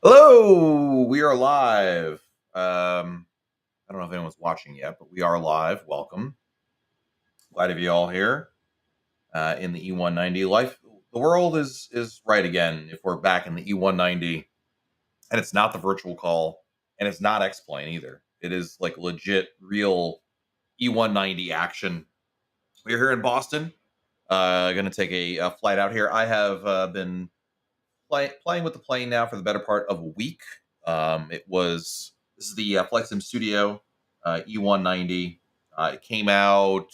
Hello, we are live. I don't know if anyone's watching yet, but we are live. Welcome. Glad to be all here in the E190. Life, the world is right again. If we're back in the E190, and it's not the virtual call, and it's not X-Plane either. It is like legit, real E190 action. We're here in Boston. Going to take a flight out here. I have been playing with the plane now for the better part of a week. This is the Flight Sim Studio E190. It came out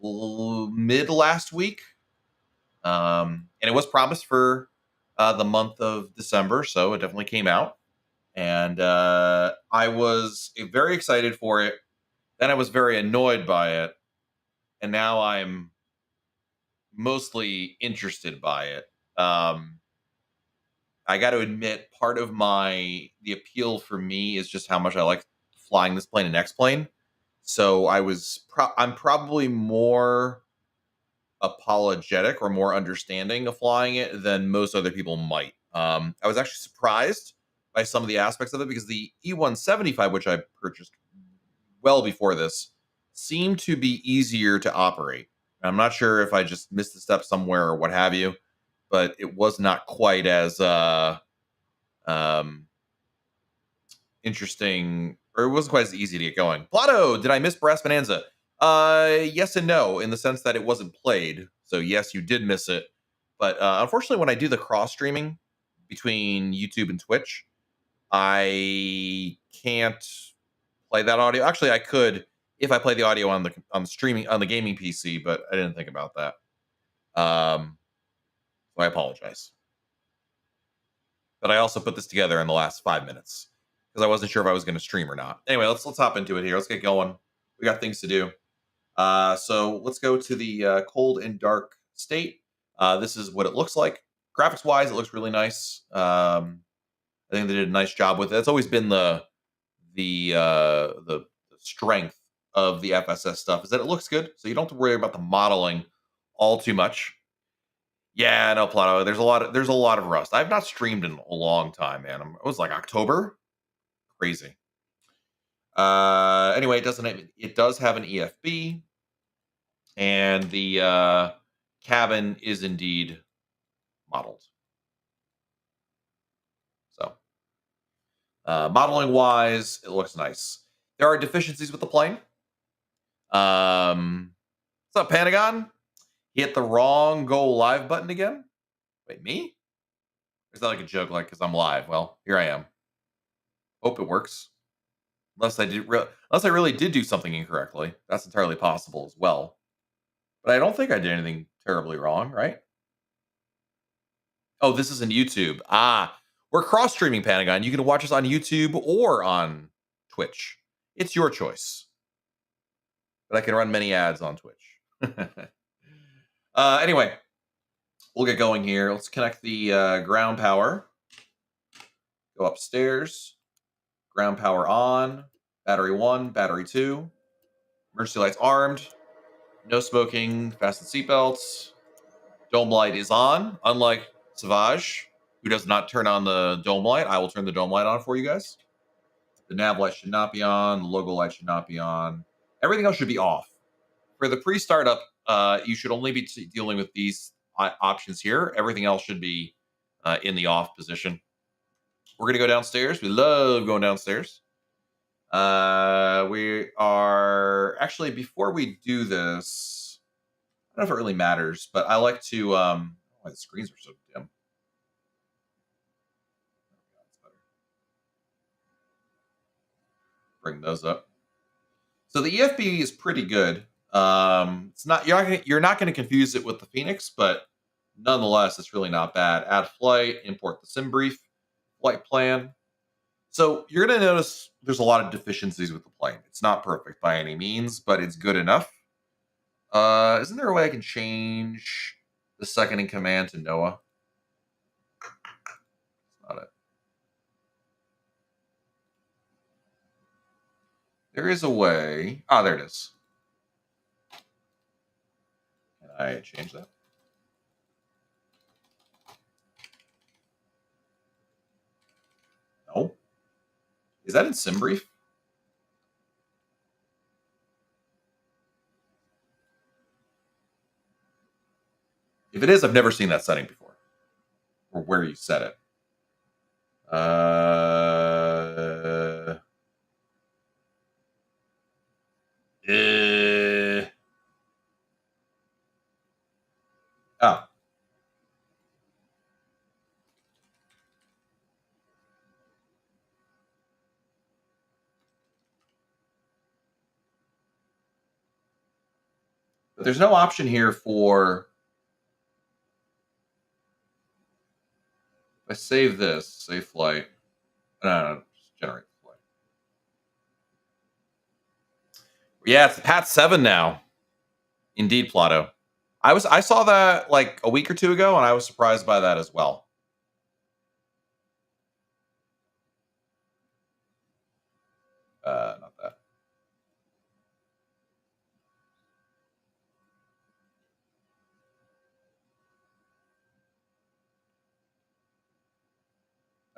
mid last week, and it was promised for the month of December, so it definitely came out. And I was very excited for it. Then I was very annoyed by it, and now I'm mostly interested by it. I got to admit, part of the appeal for me is just how much I like flying this plane and X-Plane. So I'm probably more apologetic or more understanding of flying it than most other people might. I was actually surprised by some of the aspects of it because the E175, which I purchased well before this, seemed to be easier to operate. I'm not sure if I just missed a step somewhere or what have you, but it was not quite as um, interesting, or it wasn't quite as easy to get going. Blotto, did I miss Brass Bonanza? Yes and no, in the sense that it wasn't played. So yes, you did miss it. But unfortunately, when I do the cross streaming between YouTube and Twitch, I can't play that audio. Actually, I could if I play the audio on the streaming on the gaming PC, but I didn't think about that. So I apologize. But I also put this together in the last 5 minutes because I wasn't sure if I was going to stream or not. Anyway, let's hop into it here. Let's get going. We got things to do. So let's go to the cold and dark state. This is what it looks like. Graphics wise, it looks really nice. I think they did a nice job with it. It's always been the strength of the FSS stuff is that it looks good, so you don't have to worry about the modeling all too much. Yeah, no, Plato. There's a lot of rust. I've not streamed in a long time, man. It was like October. Crazy. Anyway, it does have an EFB, and the cabin is indeed modeled. So, modeling wise, it looks nice. There are deficiencies with the plane. What's up, Pentagon? Hit the wrong go live button again. Wait, me? Or is that like a joke? Like, because I'm live. Well, here I am. Hope it works. Unless I really did do something incorrectly. That's entirely possible as well. But I don't think I did anything terribly wrong, right? Oh, this isn't YouTube. We're cross streaming, Pentagon. You can watch us on YouTube or on Twitch. It's your choice. But I can run many ads on Twitch. Anyway, we'll get going here. Let's connect the ground power. Go upstairs. Ground power on. Battery 1, battery 2. Emergency lights armed. No smoking. Fasten seatbelts. Dome light is on. Unlike Savage, who does not turn on the dome light, I will turn the dome light on for you guys. The nav light should not be on. The logo light should not be on. Everything else should be off. For the pre-startup, you should only be dealing with these options here. Everything else should be in the off position. We're going to go downstairs. We love going downstairs. We are actually, before we do this, I don't know if it really matters, but I like to why the screens are so dim. Bring those up. So the EFB is pretty good. It's not you're not going to confuse it with the Phoenix, but nonetheless, it's really not bad. Add flight, import the sim brief, flight plan. So you're going to notice there's a lot of deficiencies with the plane. It's not perfect by any means, but it's good enough. Isn't there a way I can change the second in command to Noah? That's not it. There is a way. There it is. Can I change that? No. Is that in SimBrief? If it is, I've never seen that setting before. Or where you set it. Oh. But there's no option here for... If I save this, save flight. No, just generate flight. Yeah, it's Pat 7 now. Indeed, Plato. I saw that like a week or two ago, and I was surprised by that as well. Not that.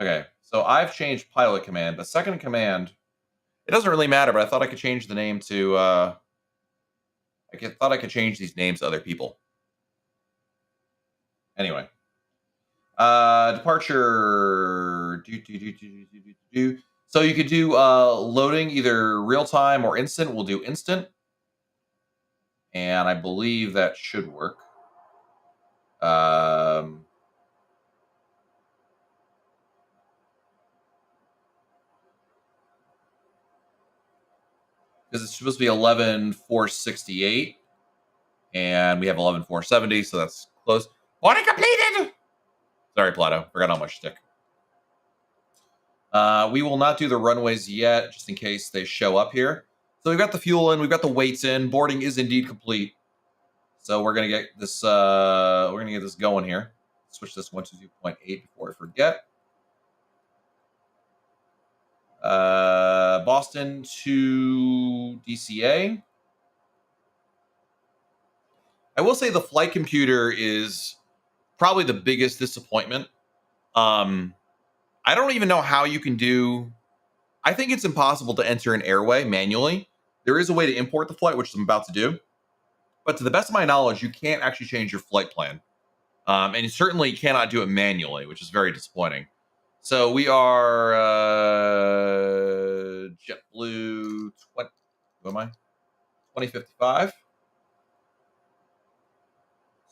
Okay, so I've changed pilot command. The second command, it doesn't really matter, but I thought I could change the name to... thought I could change these names to other people. Anyway. Departure. So you could do loading either real time or instant. We'll do instant. And I believe that should work. Because it's supposed to be 11,468. And we have 11,470, so that's close. Warning completed! Sorry, Plato. Forgot on my shtick. We will not do the runways yet, just in case they show up here. So we've got the fuel in, we've got the weights in. Boarding is indeed complete. So we're gonna get this. Going here. Switch this 122.8 before I forget. Boston to DCA. I will say the flight computer is probably the biggest disappointment. I don't even know how you can do... I think it's impossible to enter an airway manually. There is a way to import the flight, which I'm about to do. But to the best of my knowledge, you can't actually change your flight plan. And you certainly cannot do it manually, which is very disappointing. So we are JetBlue 2055. So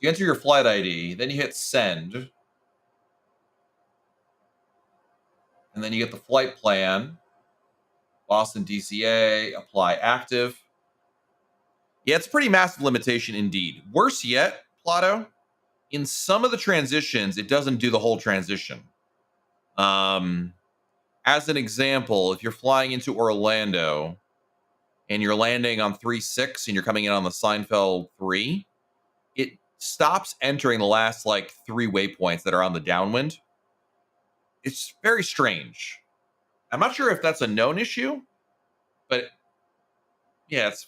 you enter your flight ID, then you hit send. And then you get the flight plan. Boston DCA, apply active. Yeah, it's a pretty massive limitation indeed. Worse yet, Plato, in some of the transitions, it doesn't do the whole transition. As an example, if you're flying into Orlando and you're landing on 3-6 and you're coming in on the Seinfeld 3, it stops entering the last like 3 waypoints that are on the downwind. It's very strange. I'm not sure if that's a known issue, but yeah, it's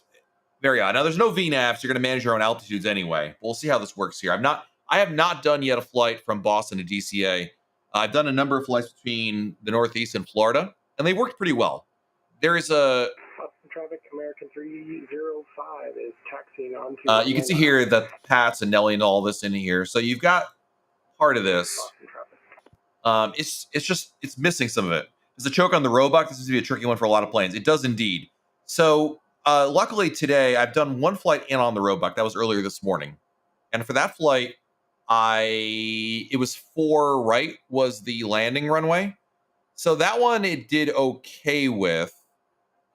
very odd. Now, there's no VNAV, so you're going to manage your own altitudes anyway. We'll see how this works here. I have not done yet a flight from Boston to DCA. I've done a number of flights between the Northeast and Florida, and they worked pretty well. There is a... Traffic American 305 is taxiing onto... you can see here that Pat's and Nelly and all this in here. So you've got part of this. It's missing some of it. There's a choke on the Roebuck. This is going to be a tricky one for a lot of planes. It does indeed. So luckily today, I've done one flight in on the Roebuck. That was earlier this morning. And for that flight, it was 4 right was the landing runway. So that one it did okay with.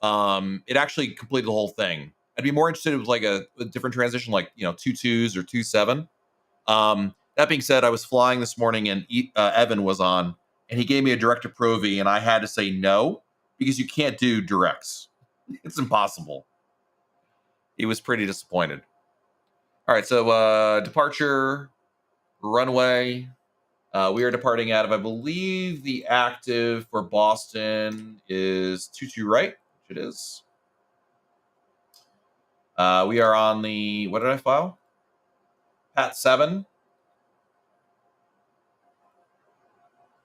It actually completed the whole thing. I'd be more interested if it was like a different transition, like 2.2s or 2.7. That being said, I was flying this morning and Evan was on, and he gave me a direct to Pro V, and I had to say no because you can't do directs. It's impossible. He was pretty disappointed. All right, so departure, runway. We are departing out of, I believe, the active for Boston is 22 right, which it is. We are on the, what did I file? Pat 7.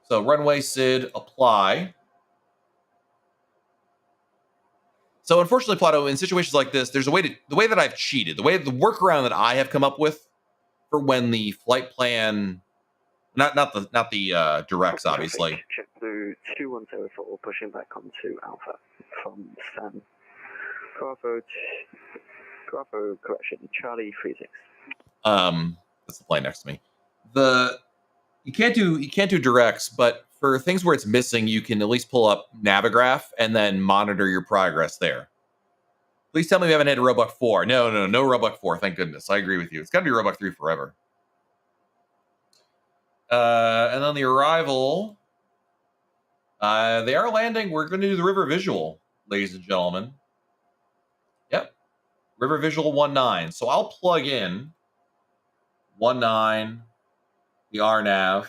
So runway SID, apply. So unfortunately, Plato, in situations like this, there's a way to, the way that I've cheated, the workaround that I have come up with for when the flight plan, not the directs, obviously. Check blue 2104, pushing back onto Alpha from Stan. Bravo correction, Charlie 36. That's the plane next to me. You can't do directs, but for things where it's missing, you can at least pull up Navigraph and then monitor your progress there. Please tell me we haven't had a Roebuck 4. No Roebuck 4. Thank goodness. I agree with you. It's got to be Roebuck 3 forever. And then the arrival. They are landing. We're going to do the river visual, ladies and gentlemen. Yep. River visual 19. So I'll plug in 19, the RNAV,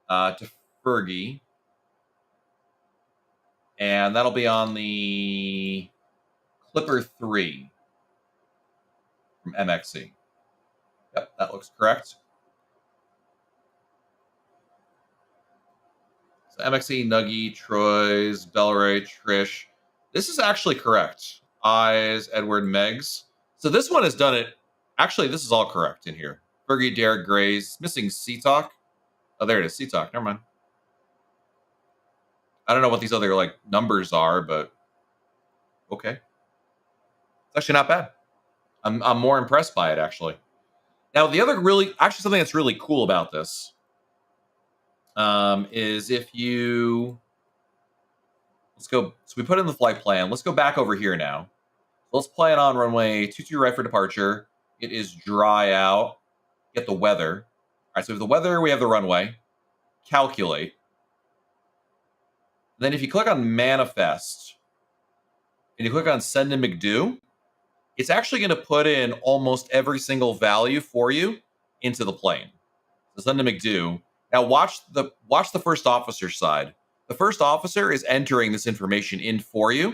to Fergie. And that'll be on the Clipper 3 from MXC. Yep, that looks correct. So MXC, Nuggy, Troy's, Belray, Trish. This is actually correct. Eyes, Edward, Megs. So this one has done it. Actually, this is all correct in here. Fergie, Derek, Grays. Missing C-Talk. Oh, there it is. C-Talk. Never mind. I don't know what these other like numbers are, but okay. It's actually not bad. I'm more impressed by it, actually. Now, the other something that's really cool about this is if you, let's go, so we put in the flight plan. Let's go back over here now. Let's plan on runway 22 right for departure. It is dry out. Get the weather. All right, so we have the weather, we have the runway. Calculate. Then if you click on manifest and you click on send to McDo, it's actually going to put in almost every single value for you into the plane. So send to McDo. Now watch the first officer side. The first officer is entering this information in for you.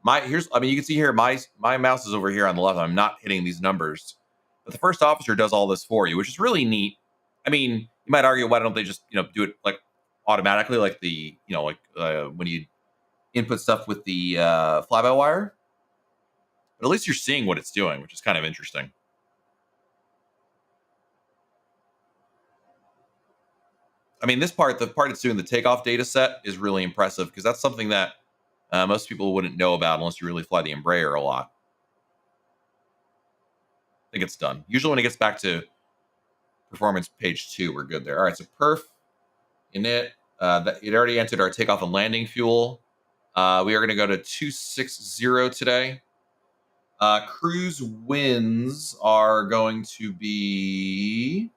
You can see here my mouse is over here on the left. I'm not hitting these numbers, but the first officer does all this for you, which is really neat. I mean, you might argue, why don't they just do it like automatically, like the when you input stuff with the fly-by-wire? But at least you're seeing what it's doing, which is kind of interesting. I mean, the part it's doing the takeoff data set is really impressive because that's something that most people wouldn't know about unless you really fly the Embraer a lot. I think it's done. Usually when it gets back to performance page 2, we're good there. All right, so perf init. It already entered our takeoff and landing fuel. We are going to go to 260 today. Cruise winds are going to be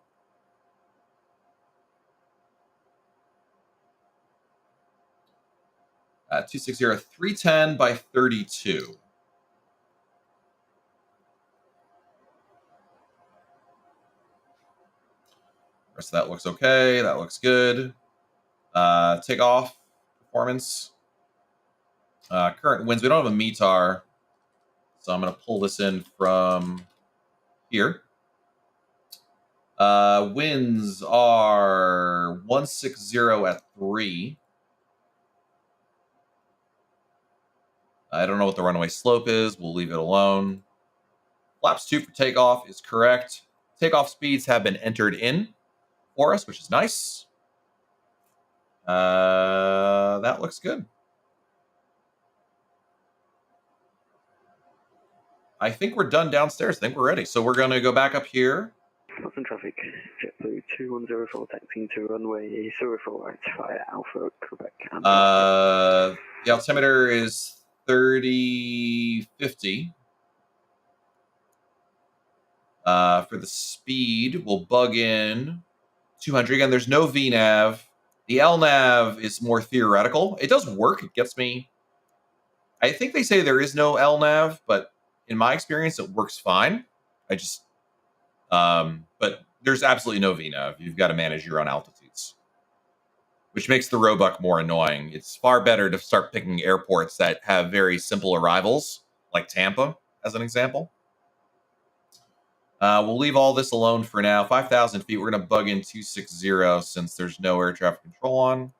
260, 310 by 32. Rest of that looks okay. That looks good. Takeoff performance. Current winds. We don't have a METAR, so I'm going to pull this in from here. Winds are 160 at 3. I don't know what the runway slope is. We'll leave it alone. Flaps 2 for takeoff is correct. Takeoff speeds have been entered in for us, which is nice. That looks good. I think we're done downstairs. I think we're ready. So we're going to go back up here. Lots in traffic. JetBlue 2104 taxiing to runway 04 right via Alpha, Quebec. The altimeter is 3050. For the speed, we'll bug in 200. Again, there's no VNAV. The LNAV is more theoretical. It does work. It gets me. I think they say there is no LNAV, but in my experience, it works fine. But there's absolutely no VNAV. You've got to manage your own altitudes, which makes the Roebuck more annoying. It's far better to start picking airports that have very simple arrivals, like Tampa, as an example. We'll leave all this alone for now. 5,000 feet. We're going to bug in 260 since there's no air traffic control on.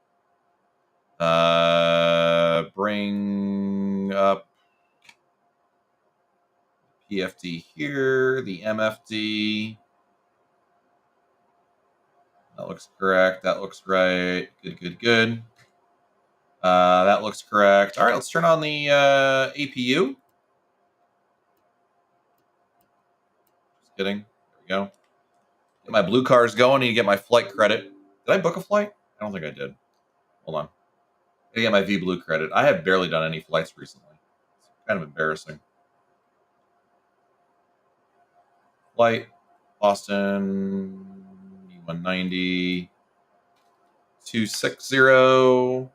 Bring up PFD here, the MFD. That looks correct. That looks right. Good. That looks correct. All right, let's turn on the APU. Just kidding. There we go. Get my blue cars going. Need to get my flight credit. Did I book a flight? I don't think I did. Hold on. I get my V Blue credit. I have barely done any flights recently. It's kind of embarrassing. Flight, Boston, E190, 260. We're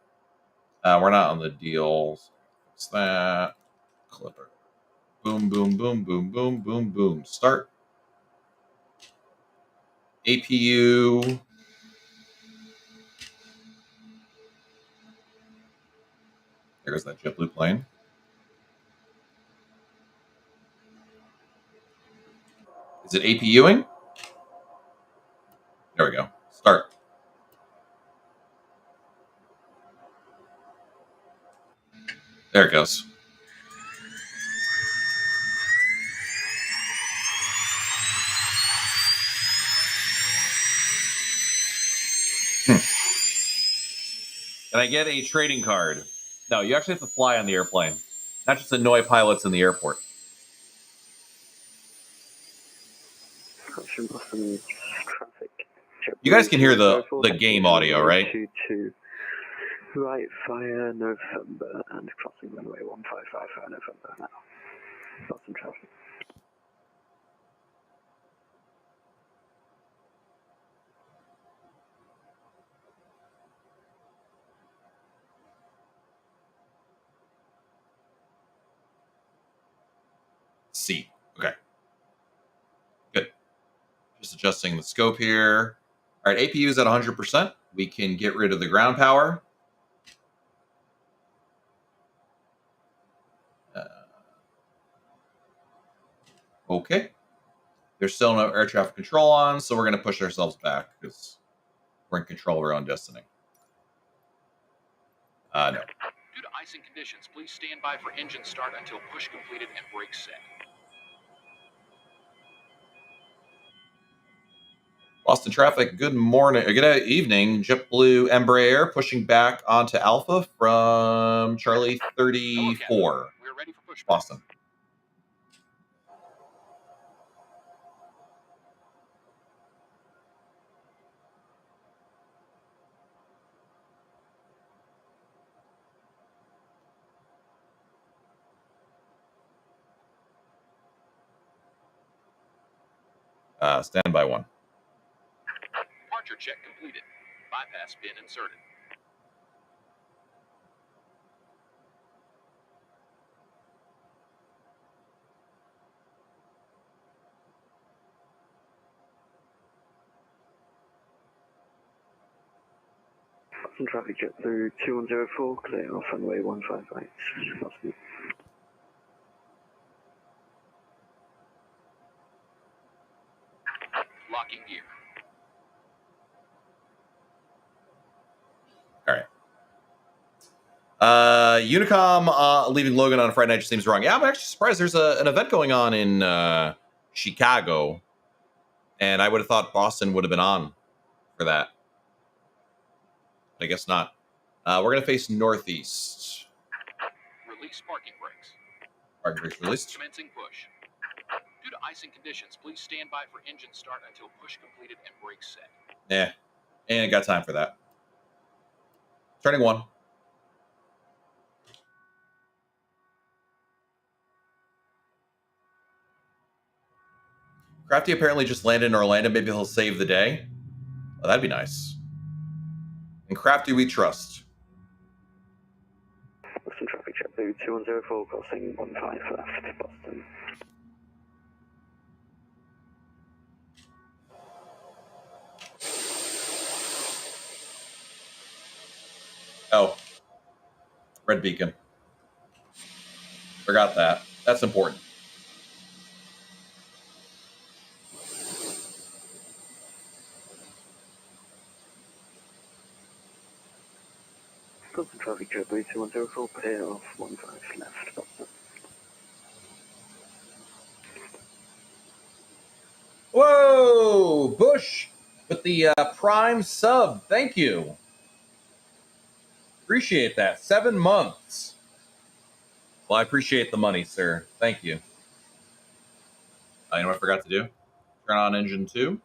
not on the deals. Fix that. Clipper. Boom. Start. APU. There's that JetBlue plane. Is it APUing? There we go. Start. There it goes. Can I get a trading card? No, you actually have to fly on the airplane, not just annoy pilots in the airport. Action Boston traffic. You guys can hear the game audio, right? 22. Right, fire November and crossing runway 155 for November now. Boston traffic. C. Okay. Good. Just adjusting the scope here. All right, APU is at 100%. We can get rid of the ground power. Okay. There's still no air traffic control on, so we're going to push ourselves back because we're in control of our own destiny. No. Due to icing conditions, please stand by for engine start until push completed and brakes set. Boston traffic, good morning, or good evening. JetBlue Embraer pushing back onto Alpha from Charlie 34. We're ready for pushback. Boston. Standby one. Departure check completed. Bypass pin inserted. Boston traffic JetBlue 2104, clear off runway 158. Boston. Locking gear. All right. Unicom leaving Logan on a Friday night just seems wrong. Yeah, I'm actually surprised. There's an event going on in Chicago, and I would have thought Boston would have been on for that. I guess not. We're going to face northeast. Release parking brakes. Parking brakes released. Commencing push. Due to icing conditions, please stand by for engine start until push completed and brakes set. Yeah, ain't got time for that. Turning one. Crafty apparently just landed in Orlando. Maybe he'll save the day. Oh, that'd be nice. And Crafty we trust. Boston traffic JetBlue 2104, crossing 15 left, Boston. Oh. Red beacon. Forgot that. That's important. Constant traffic JetBlue 2104, clear off 15 left. Whoa, Bush with the Prime sub. Thank you. Appreciate that. 7 months. Well, I appreciate the money, sir. Thank you. You know what I forgot to do? Turn on engine 2.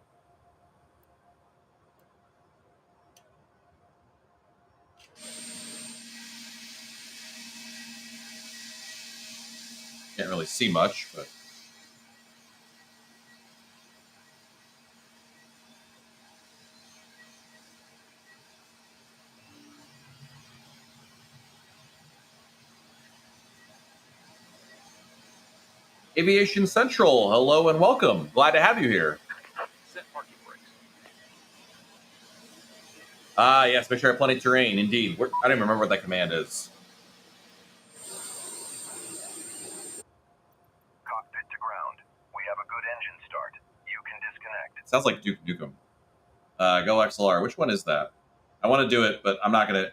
Can't really see much, but Aviation Central, hello and welcome. Glad to have you here. Set parking brakes. Ah, yes, make sure I have plenty of terrain. Indeed. I don't even remember what that command is. Cockpit to ground. We have a good engine start. You can disconnect. It sounds like Duke Nukem. Go XLR. Which one is that? I want to do it, but I'm not going to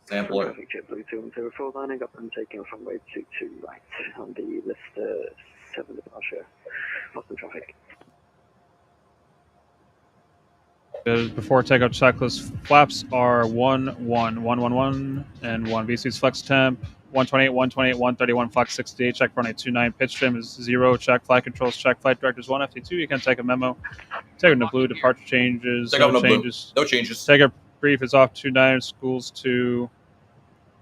sample it. Traffic JetBlue 2104, lining up and taking off runway 22 right on the list 7 departure. Boston traffic. Before takeoff checklist, flaps are 111 and 1. VC's flex temp 128, 128, 131, flex 68, check runway 29, pitch trim is 0, check flight controls, check flight directors 1, FT2. You can take a memo. Take a blue, departure changes, no changes. No changes. Take a brief is off 29, schools 2.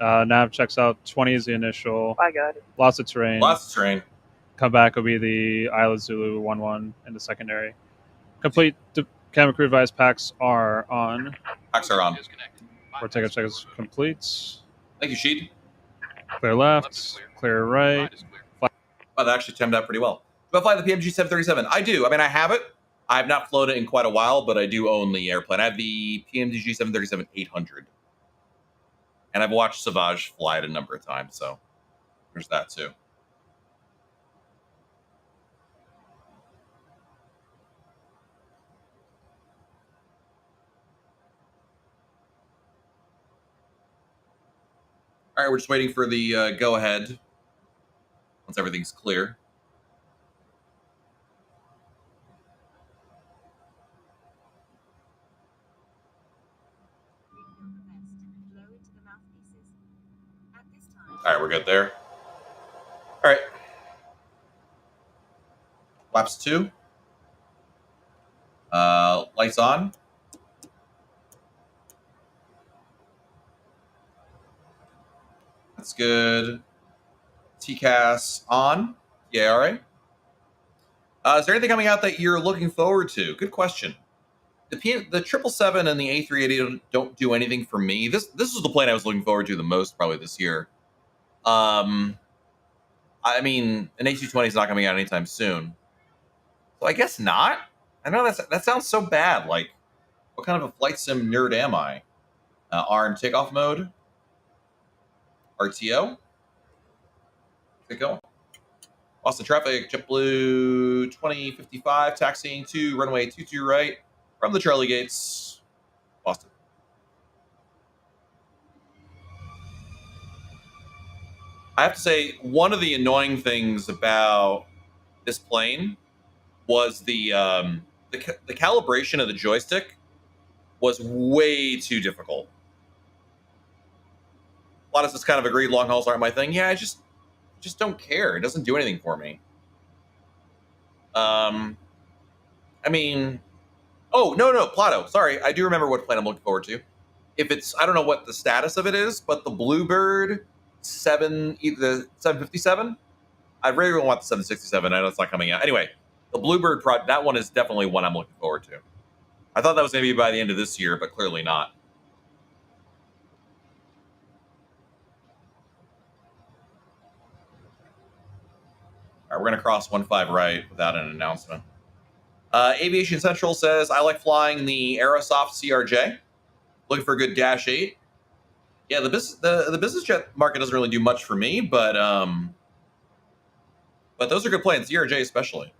Nav checks out 20 is the initial. I got it. Lots of terrain. Lots of terrain. Come back will be the Isla Zulu 11 in the secondary. Complete. Camera crew advised packs are on. Packs are on. Or takeoff check is complete. Thank you, Sheet. Clear left, clear right. Oh, that actually timed out pretty well. Do I fly the PMG 737? I do. I mean, I have it. I have not flown it in quite a while, but I do own the airplane. I have the PMG 737-800. And I've watched Savage fly it a number of times, so there's that too. All right, we're just waiting for the go-ahead once everything's clear. All right, we're good there. All right. Flaps 2. Lights on. That's good. TCAS on. Yeah, all right. Is there anything coming out that you're looking forward to? Good question. The 777 and the A380 don't do anything for me. This is the plane I was looking forward to the most probably this year. I mean, an A220 is not coming out anytime soon. So I guess not. I know that sounds so bad. Like, what kind of a flight sim nerd am I? RM takeoff mode. RTO. Get going. Boston traffic, JetBlue 2055, taxiing to runway 22 right from the Charlie gates, Boston. I have to say, one of the annoying things about this plane was the calibration of the joystick was way too difficult. A lot of us kind of agreed long hauls aren't my thing. Yeah, I just don't care. It doesn't do anything for me. I mean, oh, no, Plato. Sorry, I do remember what plane I'm looking forward to. If it's, I don't know what the status of it is, but the Bluebird the 757, I really want the 767. I know it's not coming out. Anyway, the Bluebird project, that one is definitely one I'm looking forward to. I thought that was going to be by the end of this year, but clearly not. All right, we're going to cross 15 right without an announcement. Aviation Central says, I like flying the Aerosoft CRJ. Looking for a good Dash 8. Yeah, the business jet market doesn't really do much for me, but those are good planes, CRJ especially.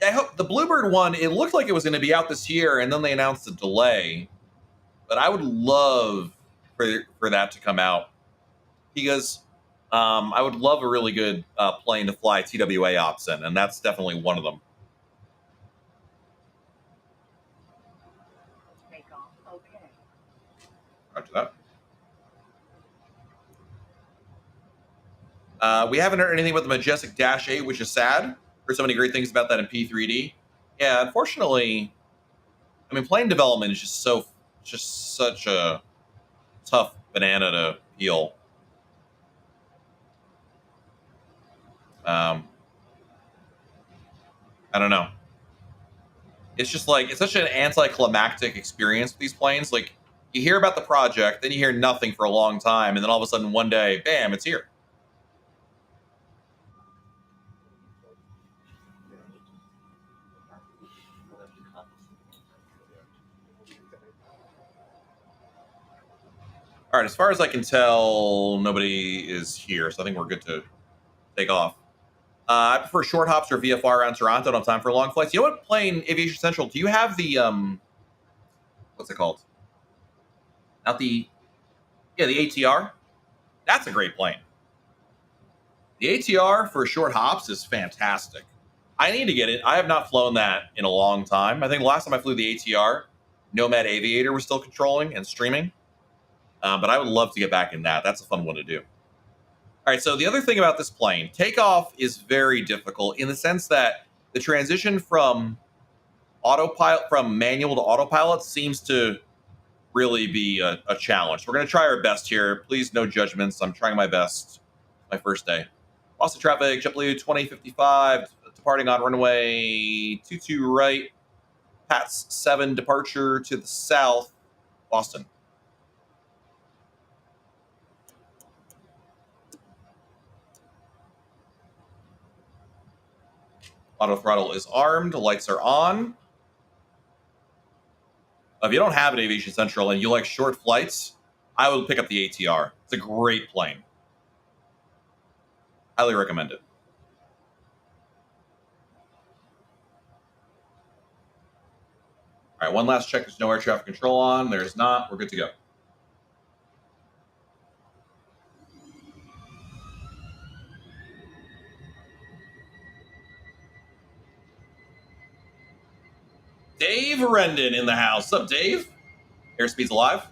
I hope the Bluebird one, it looked like it was going to be out this year, and then they announced a delay. But I would love for that to come out, because I would love a really good plane to fly TWA ops in, and that's definitely one of them. Take off. Okay. Roger that. We haven't heard anything about the Majestic Dash 8, which is sad. Heard so many great things about that in P3D. Yeah, unfortunately, I mean, plane development is just such a tough banana to peel. I don't know. It's just like, it's such an anticlimactic experience with these planes. Like, you hear about the project, then you hear nothing for a long time, and then all of a sudden one day, bam, it's here. All right, as far as I can tell, nobody is here, so I think we're good to take off. I prefer short hops or VFR around Toronto. Don't have time for long flights. You know what plane, Aviation Central, do you have the, what's it called? Not the, yeah, the ATR? That's a great plane. The ATR for short hops is fantastic. I need to get it. I have not flown that in a long time. I think the last time I flew the ATR, Nomad Aviator was still controlling and streaming. But I would love to get back in that. That's a fun one to do. All right, so the other thing about this plane, takeoff is very difficult in the sense that the transition from autopilot, from manual to autopilot, seems to really be a challenge. We're going to try our best here. Please, no judgments. I'm trying my best. My first day. Boston traffic, JetBlue 2055, departing on runway 22 right. PATS 7 departure to the south, Boston. Auto throttle is armed. Lights are on. If you don't have an Aviation Central and you like short flights, I would pick up the ATR. It's a great plane. Highly recommend it. All right, one last check. There's no air traffic control on. There's not. We're good to go. Dave Rendon in the house. What's up, Dave? Airspeed's alive.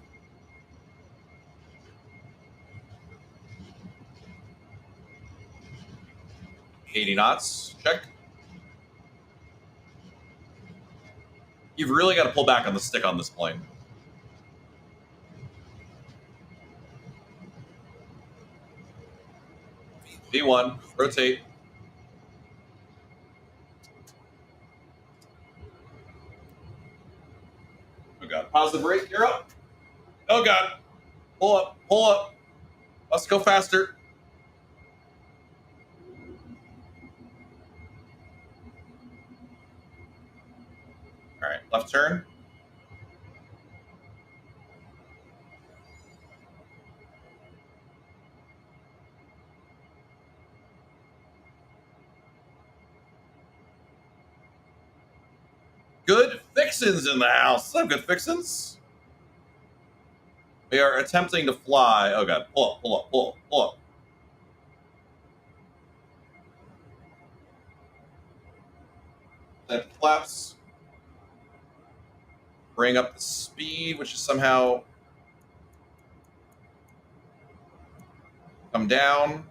$80 knots. Check. You've really got to pull back on the stick on this plane. V1. Rotate. Oh, God. Pause the brake. You're up. Oh, God. Pull up. Pull up. Let's go faster. All right. Left turn. Good Fixins in the house. What's up, Good Fixins? We are attempting to fly. Oh, God. Pull up, pull up, pull up, pull up. Set flaps. Bring up the speed, which is somehow come down.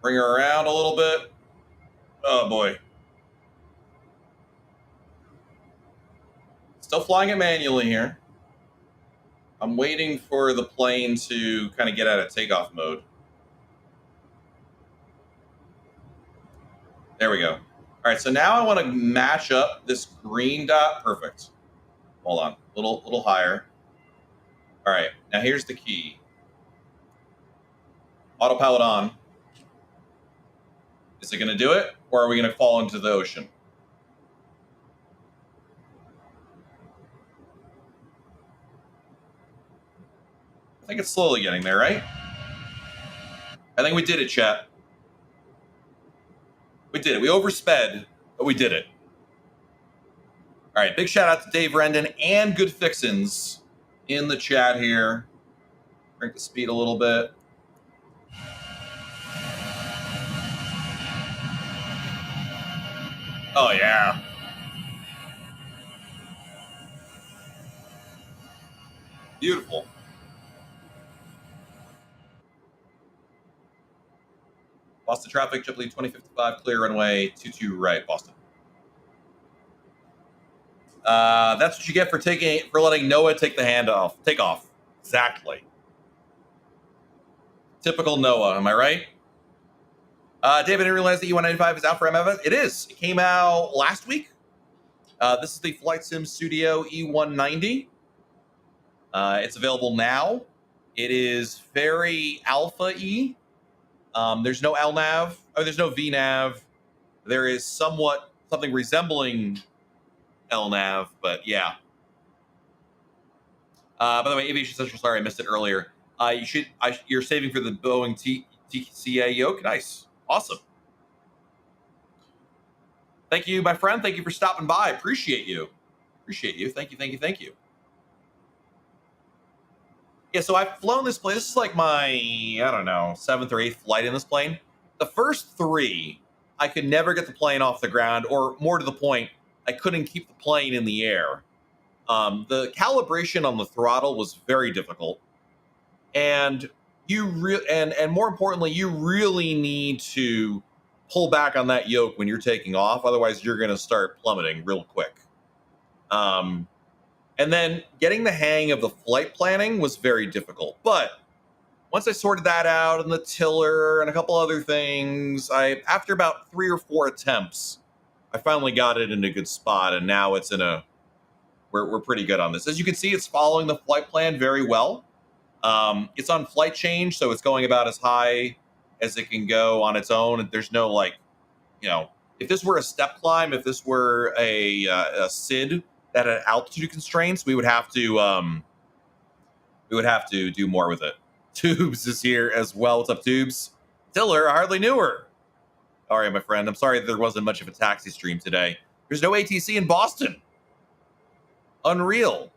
Bring her around a little bit. Oh, boy. Still flying it manually here. I'm waiting for the plane to kind of get out of takeoff mode. There we go. All right, so now I want to match up this green dot. Perfect. Hold on, little higher. All right, now here's the key. Autopilot on. Is it going to do it, or are we going to fall into the ocean? I think it's slowly getting there, right? I think we did it, chat. We did it. We oversped, but we did it. All right, big shout out to Dave Rendon and Good Fixins in the chat here. Crank the speed a little bit. Oh, yeah. Beautiful. Boston traffic, JetBlue 2055, clear runway 22 right, Boston. That's what you get for letting Noah take the handoff. Take off. Exactly. Typical Noah, am I right? David, I didn't realize that E195 is out for MFS. It is. It came out last week. This is the Flight Sim Studio E190. It's available now. It is very alpha-y. There's no LNAV. Oh, there's no VNAV. There is something resembling LNAV, but yeah. By the way, Aviation Central, sorry I missed it earlier. You're saving for the Boeing TCAS yoke. Nice. Awesome. Thank you, my friend. Thank you for stopping by. Appreciate you. Appreciate you. Thank you, thank you, thank you. Yeah, so I've flown this plane. This is like my, I don't know, 7th or 8th flight in this plane. The first 3, I could never get the plane off the ground, or more to the point, I couldn't keep the plane in the air. The calibration on the throttle was very difficult. And and more importantly, you really need to pull back on that yoke when you're taking off. Otherwise, you're going to start plummeting real quick. And then getting the hang of the flight planning was very difficult. But once I sorted that out, and the tiller and a couple other things, after about 3 or 4 attempts, I finally got it in a good spot. And now it's we're pretty good on this. As you can see, it's following the flight plan very well. It's on flight change, so it's going about as high as it can go on its own. There's no if this were a step climb, if this were a SID that had altitude constraints, we would have to do more with it. Tubes is here as well. What's up, Tubes? Tiller, I hardly knew her. All right, my friend. I'm sorry there wasn't much of a taxi stream today. There's no ATC in Boston. Unreal.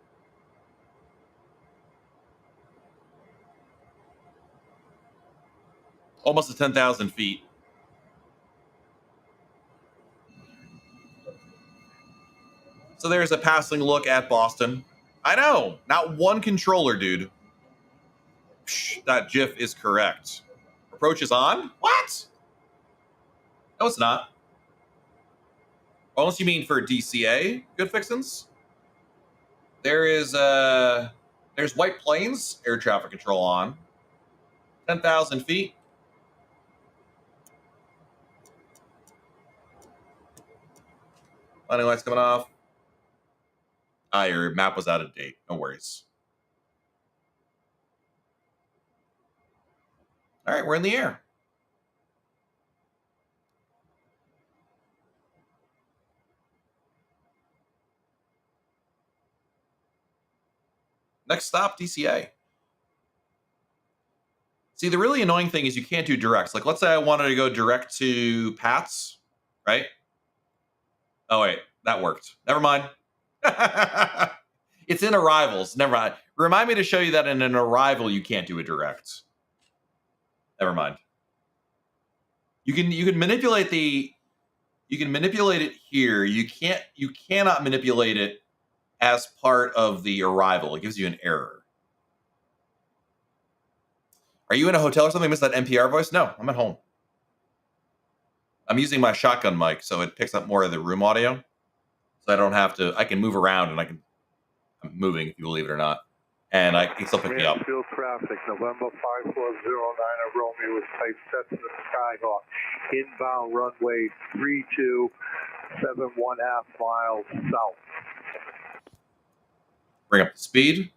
Almost to 10,000 feet. So there's a passing look at Boston. I know, not one controller, dude. Psh, that GIF is correct. Approach is on? What? No, it's not. Unless you mean for DCA, good fixins. There's White Plains air traffic control on. 10,000 feet. Landing lights coming off. Your map was out of date. No worries. All right, we're in the air. Next stop, DCA. See, the really annoying thing is you can't do directs. Like, let's say I wanted to go direct to Pat's, right? Oh, wait, that worked. Never mind. It's in arrivals. Never mind. Remind me to show you that in an arrival you can't do a direct. Never mind. You can manipulate it here. You cannot manipulate it as part of the arrival. It gives you an error. Are you in a hotel or something? Miss that NPR voice? No, I'm at home. I'm using my shotgun mic, so it picks up more of the room audio. So I don't have to. I can move around, and I'm moving, if you believe it or not, and I can still pick me up. Field traffic, November 5409 at Romeo with type sets in the Skyhawk. Inbound runway 3271.5 miles south. Bring up the speed.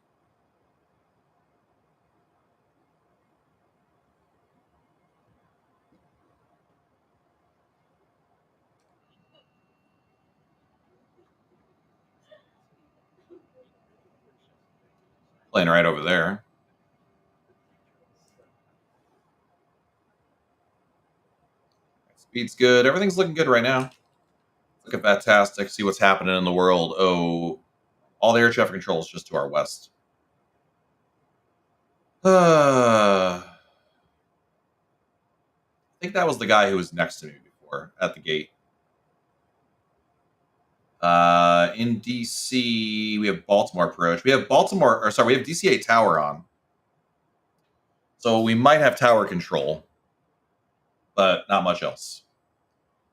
Playing right over there. Speed's good. Everything's looking good right now. Looking fantastic. See what's happening in the world. Oh, all the air traffic control is just to our west. I think that was the guy who was next to me before at the gate. In DC, we have Baltimore approach. We have we have DCA tower on. So we might have tower control, but not much else.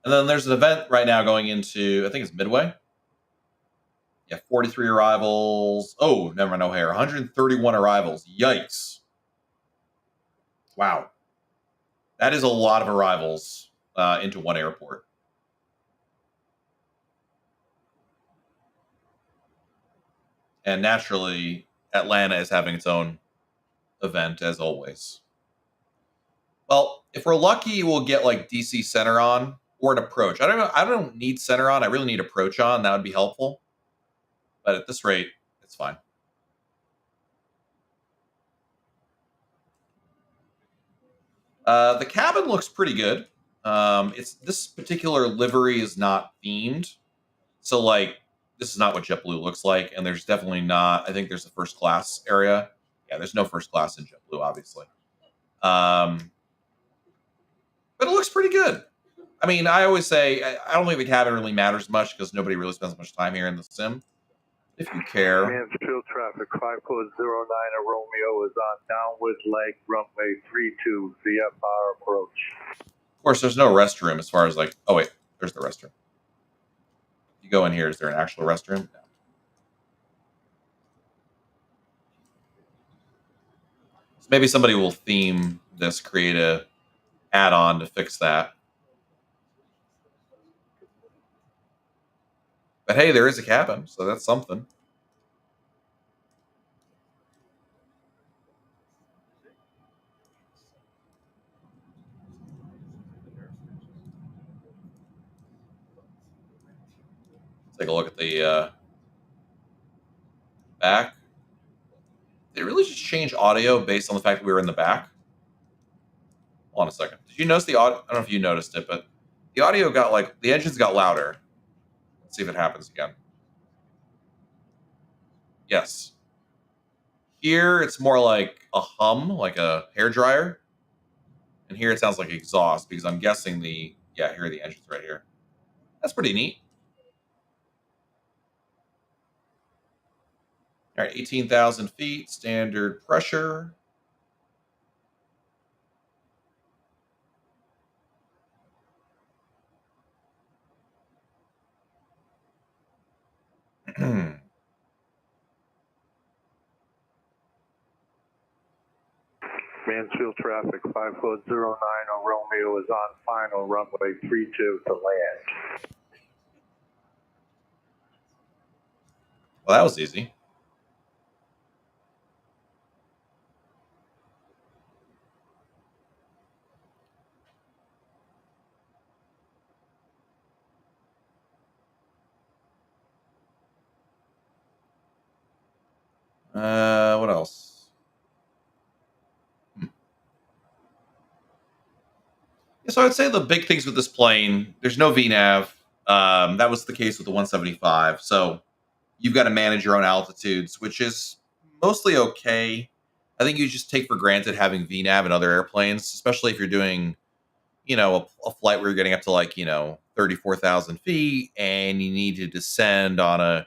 And then there's an event right now going into, I think it's Midway. Yeah, 43 arrivals. Oh, never mind, no hair. 131 arrivals. Yikes. Wow. That is a lot of arrivals into one airport. And naturally, Atlanta is having its own event, as always. Well, if we're lucky, we'll get like DC center on or an approach. I don't know. I don't need center on. I really need approach on. That would be helpful. But at this rate, it's fine. The cabin looks pretty good. This particular livery is not themed, so like this is not what JetBlue looks like, and there's definitely not. I think there's a first class area. Yeah, there's no first class in JetBlue, obviously. But it looks pretty good. I mean, I always say I don't think the cabin really matters much because nobody really spends much time here in the sim. If you care. Mansfield traffic 5409 Romeo is on downward leg runway 32 VFR approach. Of course, there's no restroom as far as like. Oh wait, there's the restroom. You go in here. Is there an actual restroom? No. So maybe somebody will theme this, create a add-on to fix that. But hey, there is a cabin, so that's something. Take a look at the back. They really just change audio based on the fact that we were in the back. Hold on a second. Did you notice the audio? I don't know if you noticed it, but the audio got like the engines got louder. Let's see if it happens again. Yes. Here it's more like a hum, like a hairdryer. And here it sounds like exhaust because I'm guessing here are the engines right here. That's pretty neat. All right, 18,000 feet, standard pressure. Mansfield traffic 5409 Romeo is on final runway 32 to land. Well, that was easy. What else? Yeah, so I'd say the big things with this plane, there's no VNAV. That was the case with the 175. So you've got to manage your own altitudes, which is mostly okay. I think you just take for granted having VNAV in other airplanes, especially if you're doing, a flight where you're getting up to 34,000 feet and you need to descend on a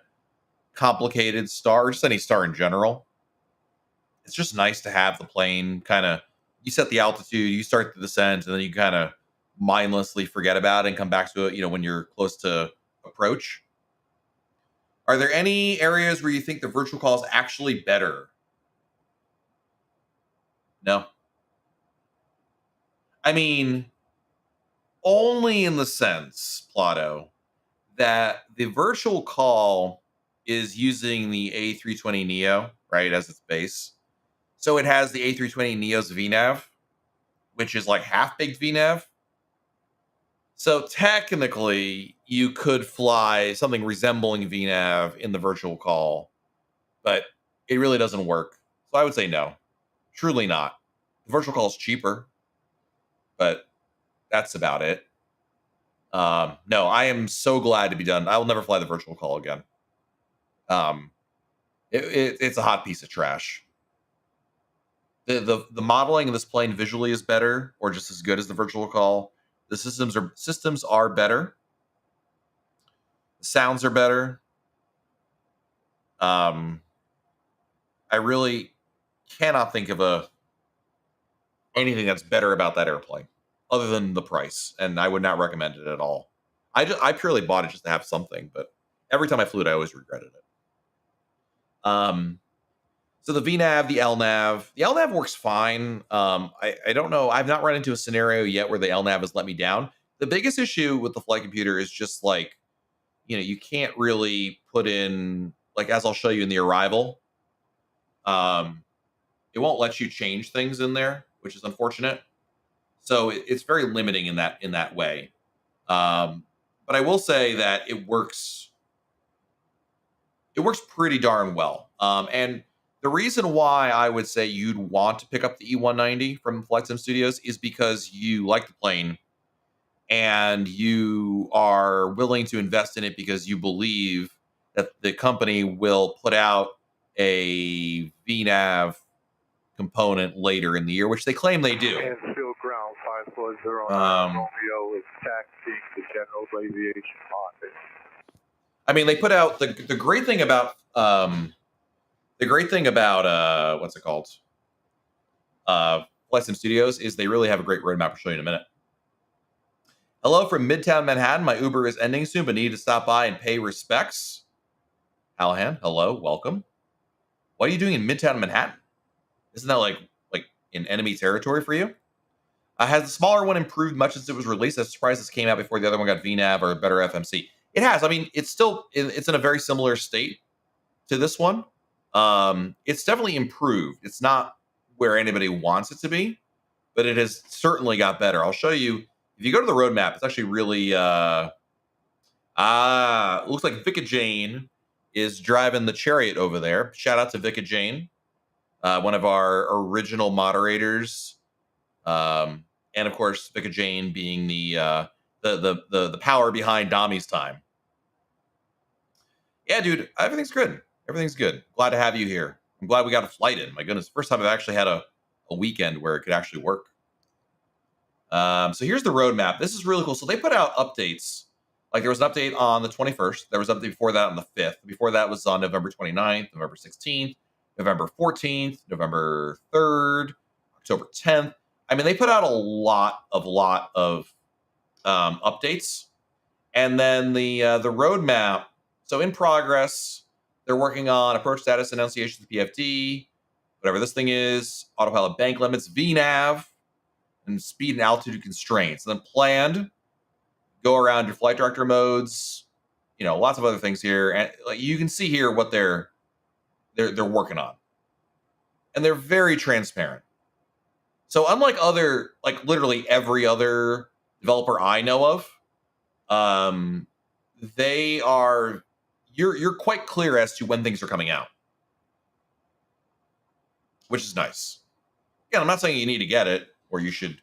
complicated star, or just any star in general. It's just nice to have the plane you set the altitude, you start the descent, and then you kind of mindlessly forget about it and come back to it, when you're close to approach. Are there any areas where you think the virtual call is actually better? No. I mean, only in the sense, Plato, that the virtual call is using the A320neo, right, as its base. So it has the A320neo's VNAV, which is like half-baked VNAV. So technically, you could fly something resembling VNAV in the virtual call, but it really doesn't work. So I would say no. Truly not. The virtual call is cheaper, but that's about it. No, I am so glad to be done. I will never fly the virtual call again. It's a hot piece of trash. the modeling of this plane visually is better, or just as good as the virtual call. The systems are better. The sounds are better. I really cannot think of anything that's better about that airplane, other than the price, and I would not recommend it at all. I purely bought it just to have something, but every time I flew it, I always regretted it. So the VNAV, the LNAV works fine. I don't know. I've not run into a scenario yet where the LNAV has let me down. The biggest issue with the flight computer is just like, you can't really put in, like, as I'll show you in the arrival, it won't let you change things in there, which is unfortunate. So it's very limiting in that way. But I will say that it works pretty darn well. And the reason why I would say you'd want to pick up the E190 from Flight Sim Studios is because you like the plane and you are willing to invest in it because you believe that the company will put out a VNAV component later in the year, which they claim they do. Mansfield ground 5409 Romeo is taxiing to General Aviation Market. I mean, they put out the great thing about what's it called? Flight Sim Studios is they really have a great roadmap. I'll show you in a minute. Hello from Midtown Manhattan. My Uber is ending soon, but need to stop by and pay respects. Hallahan, hello, welcome. What are you doing in Midtown Manhattan? Isn't that like in enemy territory for you? Has the smaller one improved much since it was released? I'm surprised this came out before the other one got VNAV or better FMC. It has. I mean, it's in a very similar state to this one. It's definitely improved. It's not where anybody wants it to be, but it has certainly got better. I'll show you. If you go to the roadmap, it's actually really looks like Vika Jane is driving the Chariot over there. Shout out to Vika Jane, one of our original moderators, and of course Vika Jane being the power behind Dami's time. Yeah, dude, everything's good. Everything's good. Glad to have you here. I'm glad we got a flight in. My goodness, first time I've actually had a weekend where it could actually work. So here's the roadmap. This is really cool. So they put out updates. Like there was an update on the 21st. There was an update before that on the 5th. Before that was on November 29th, November 16th, November 14th, November 3rd, October 10th. I mean, they put out a lot of updates. And then the roadmap. So in progress, they're working on approach status annunciation to PFD, whatever this thing is, autopilot bank limits, VNAV, and speed and altitude constraints. And then planned, go around your flight director modes, lots of other things here. And like you can see here what they're working on. And they're very transparent. So unlike other, like literally every other developer I know of, they are you're quite clear as to when things are coming out, which is nice. Again, I'm not saying you need to get it or you should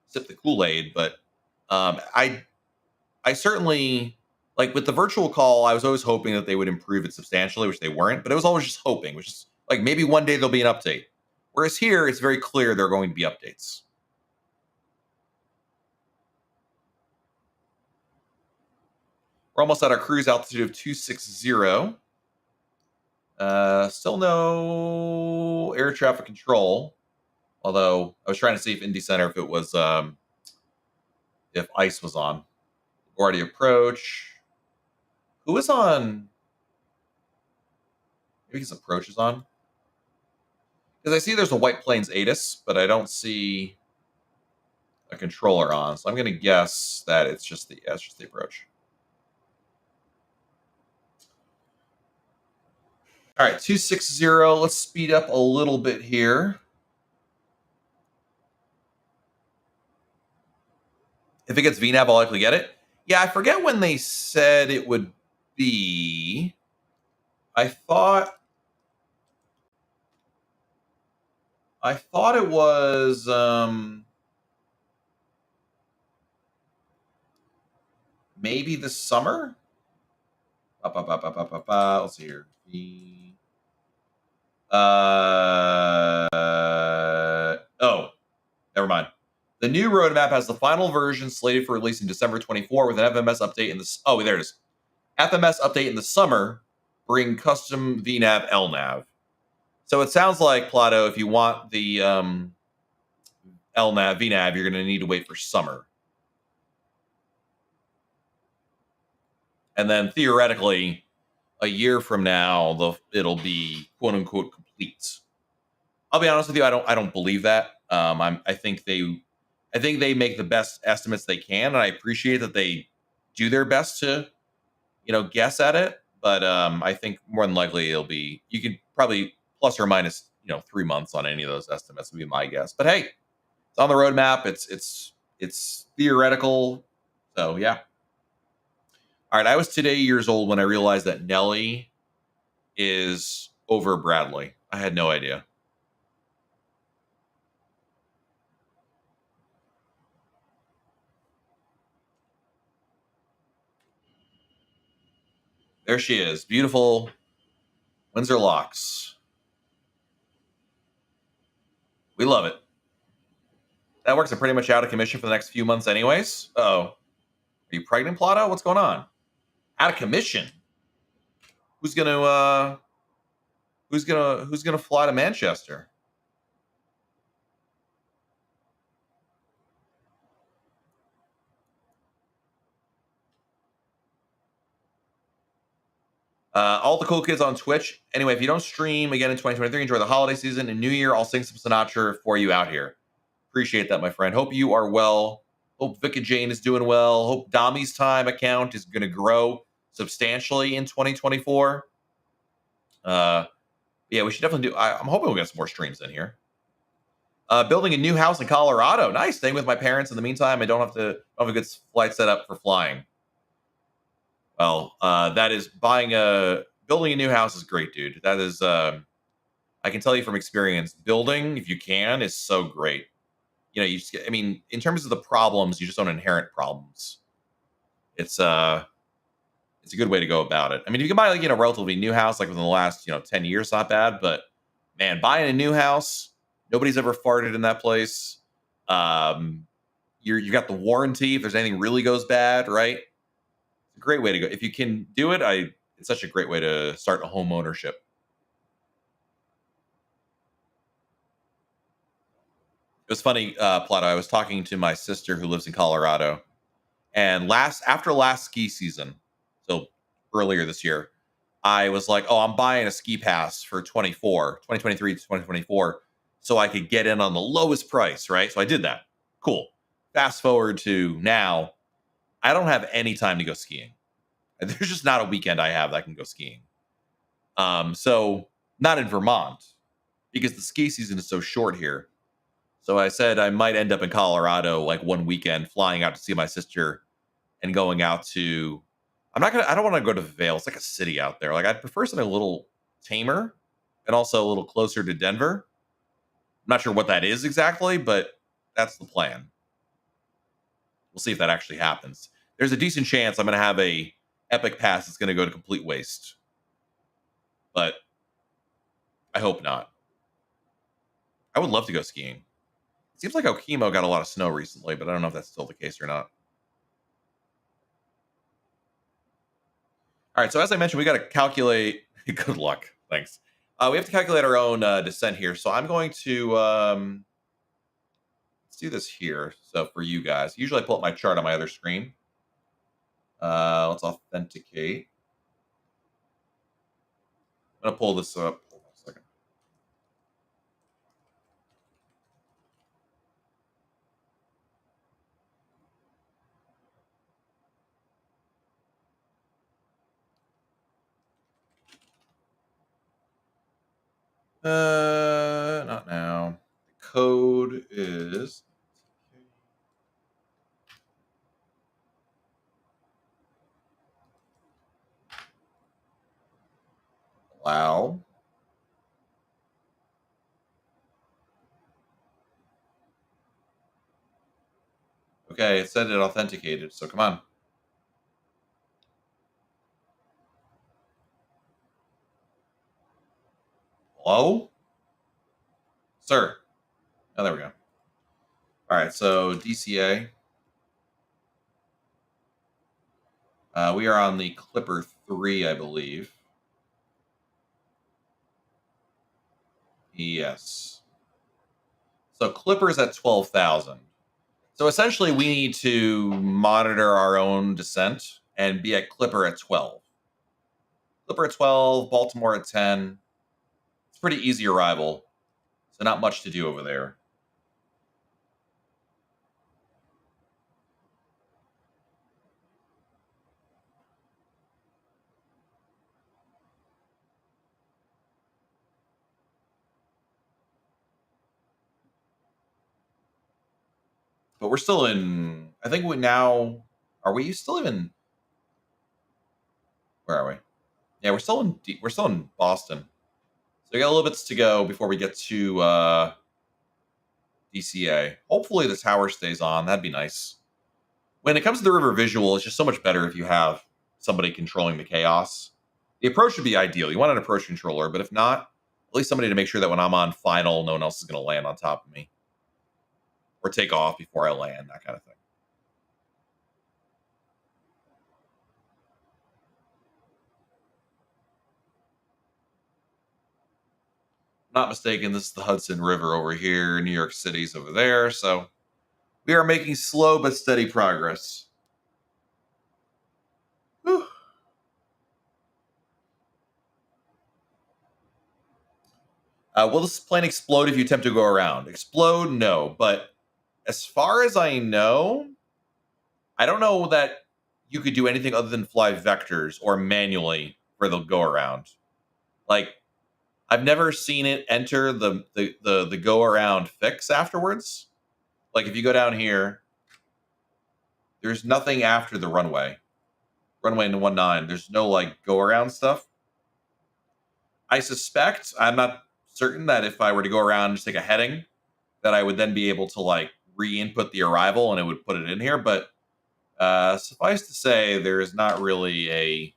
sip the Kool-Aid, but I certainly, like with the virtual call, I was always hoping that they would improve it substantially, which they weren't, but it was always just hoping, which is like maybe one day there'll be an update. Whereas here, it's very clear there are going to be updates. We're almost at our cruise altitude of 260. Still no air traffic control. Although I was trying to see if Indy Center, if it was, if ICE was on. LaGuardia approach. Who is on? Maybe his approach is on. Because I see there's a White Plains ATIS, but I don't see a controller on. So I'm going to guess that it's just the approach. All right, 260. Let's speed up a little bit here. If it gets VNAV, I'll likely get it. Yeah, I forget when they said it would be. I thought it was maybe this summer. Let's see here. Never mind. The new roadmap has the final version slated for release in December 24 with an FMS update in the... Oh, there it is. FMS update in the summer, bring custom VNAV LNAV. So it sounds like, Plato, if you want the LNAV, VNAV, you're going to need to wait for summer. And then theoretically, a year from now, it'll be quote unquote complete. I'll be honest with you, I don't believe that. I think they make the best estimates they can, and I appreciate that they do their best to, guess at it. But I think more than likely it'll be, you could probably plus or minus 3 months on any of those estimates would be my guess. But hey, it's on the roadmap. It's theoretical. So yeah. All right, I was today years old when I realized that Nelly is over Bradley. I had no idea. There she is. Beautiful Windsor locks. We love it. That works. I'm pretty much out of commission for the next few months anyways. Uh-oh. Are you pregnant, Plotto? What's going on? Out of commission? Who's gonna fly to Manchester? All the cool kids on Twitch. Anyway, if you don't stream again in 2023, enjoy the holiday season and New Year. I'll sing some Sinatra for you out here. Appreciate that, my friend. Hope you are well. Hope Vic and Jane is doing well. Hope Dami's Time account is going to grow substantially in 2024. Yeah, we should definitely do. I'm hoping we'll get some more streams in here. Building a new house in Colorado. Nice. Staying with my parents in the meantime. I don't have a good flight set up for flying. Well, that is building a new house is great, dude. That is, I can tell you from experience, building, if you can, is so great. In terms of the problems, you just don't inherit problems. It's a good way to go about it. I mean, if you can buy a relatively new house, like within the last 10 years, not bad. But man, buying a new house, nobody's ever farted in that place. You've got the warranty if there's anything really goes bad, right? It's a great way to go. If you can do it, it's such a great way to start a home ownership. It was funny, Plato. I was talking to my sister who lives in Colorado, and after last ski season, so earlier this year, I was like, "Oh, I'm buying a ski pass for 2023 to 2024, so I could get in on the lowest price." Right? So I did that. Cool. Fast forward to now, I don't have any time to go skiing. There's just not a weekend I have that I can go skiing. So not in Vermont because the ski season is so short here. So I said I might end up in Colorado like one weekend, flying out to see my sister and going out to. I don't want to go to Vail. It's like a city out there. Like I'd prefer something a little tamer and also a little closer to Denver. I'm not sure what that is exactly, but that's the plan. We'll see if that actually happens. There's a decent chance I'm going to have a Epic Pass that's going to go to complete waste. But I hope not. I would love to go skiing. It seems like Okemo got a lot of snow recently, but I don't know if that's still the case or not. All right, so as I mentioned, we got to calculate. Good luck. Thanks. We have to calculate our own descent here. So I'm going to let's do this here. So for you guys, usually I pull up my chart on my other screen. Let's authenticate. I'm going to pull this up. Hold on a second. Not now. The code is allow. Okay, it said it authenticated, so come on. Hello? Sir. Oh, there we go. All right, so DCA. We are on the Clipper 3, I believe. Yes. So Clipper's at 12,000. So essentially, we need to monitor our own descent and be at Clipper at 12. Clipper at 12, Baltimore at 10. It's pretty easy arrival. So not much to do over there. But we're still in. I think we now. Are we still even? Where are we? Yeah, we're still in. We're still in Boston. So we got a little bits to go before we get to DCA. Hopefully the tower stays on. That'd be nice. When it comes to the river visual, it's just so much better if you have somebody controlling the chaos. The approach would be ideal. You want an approach controller, but if not, at least somebody to make sure that when I'm on final, no one else is going to land on top of me. Or take off before I land, that kind of thing. Not mistaken, this is the Hudson River over here. New York City's over there. So we are making slow but steady progress. Whew. Will this plane explode if you attempt to go around? Explode? No. But as far as I know, I don't know that you could do anything other than fly vectors or manually for the go around. Like, I've never seen it enter the go around fix afterwards. Like, if you go down here, there's nothing after the runway. Runway into 19. There's no like go around stuff. I suspect, I'm not certain that if I were to go around and just take a heading, that I would then be able to like re-input the arrival and it would put it in here. But suffice to say, there is not really a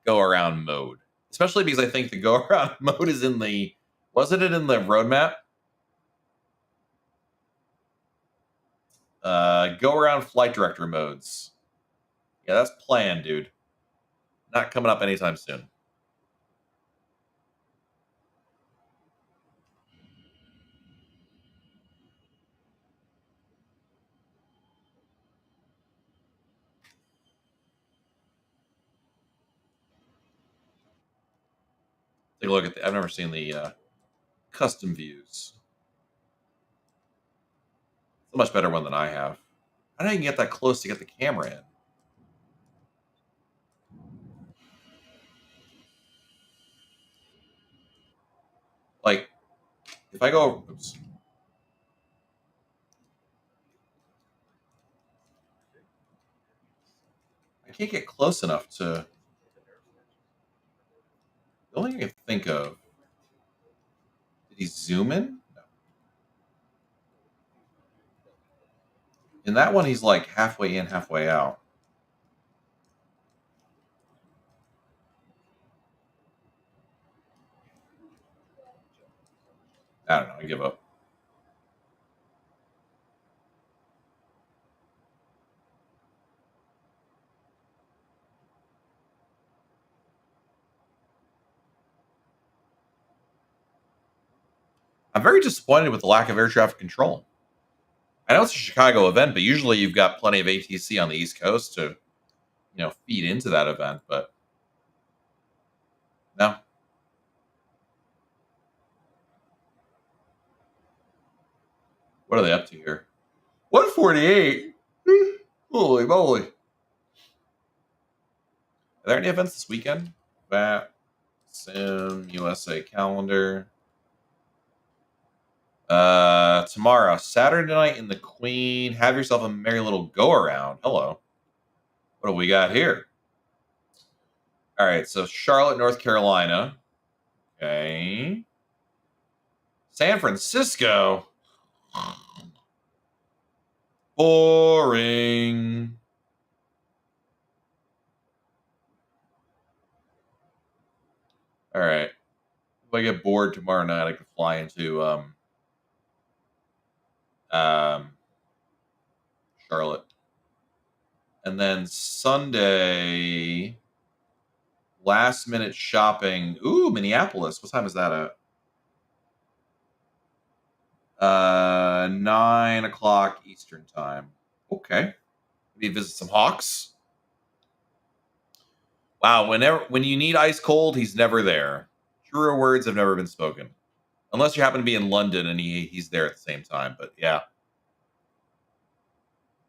go around mode, especially because I think the go around mode is in the, wasn't it in the roadmap? Go around flight director modes. Yeah, that's planned, dude. Not coming up anytime soon. Take a look at the, I've never seen the custom views. It's a much better one than I have. I didn't even get that close to get the camera in. Like, if I go, oops. I can't get close enough to. The only thing I can think of. Did he zoom in? No. In that one, he's like halfway in, halfway out. I don't know. I give up. I'm very disappointed with the lack of air traffic control. I know it's a Chicago event, but usually you've got plenty of ATC on the East Coast to, feed into that event. But no. What are they up to here? 148. Holy moly! Are there any events this weekend? VAT, Sim, USA calendar. Tomorrow, Saturday night in the Queen. Have yourself a merry little go around. Hello. What do we got here? All right, so Charlotte, North Carolina. Okay. San Francisco. Boring. All right. If I get bored tomorrow night, I could fly into Charlotte. And then Sunday, last minute shopping. Ooh, Minneapolis. What time is that at? 9 o'clock Eastern time. Okay. Maybe visit some Hawks. Wow, when you need ice cold, he's never there. Truer words have never been spoken. Unless you happen to be in London and he's there at the same time. But yeah.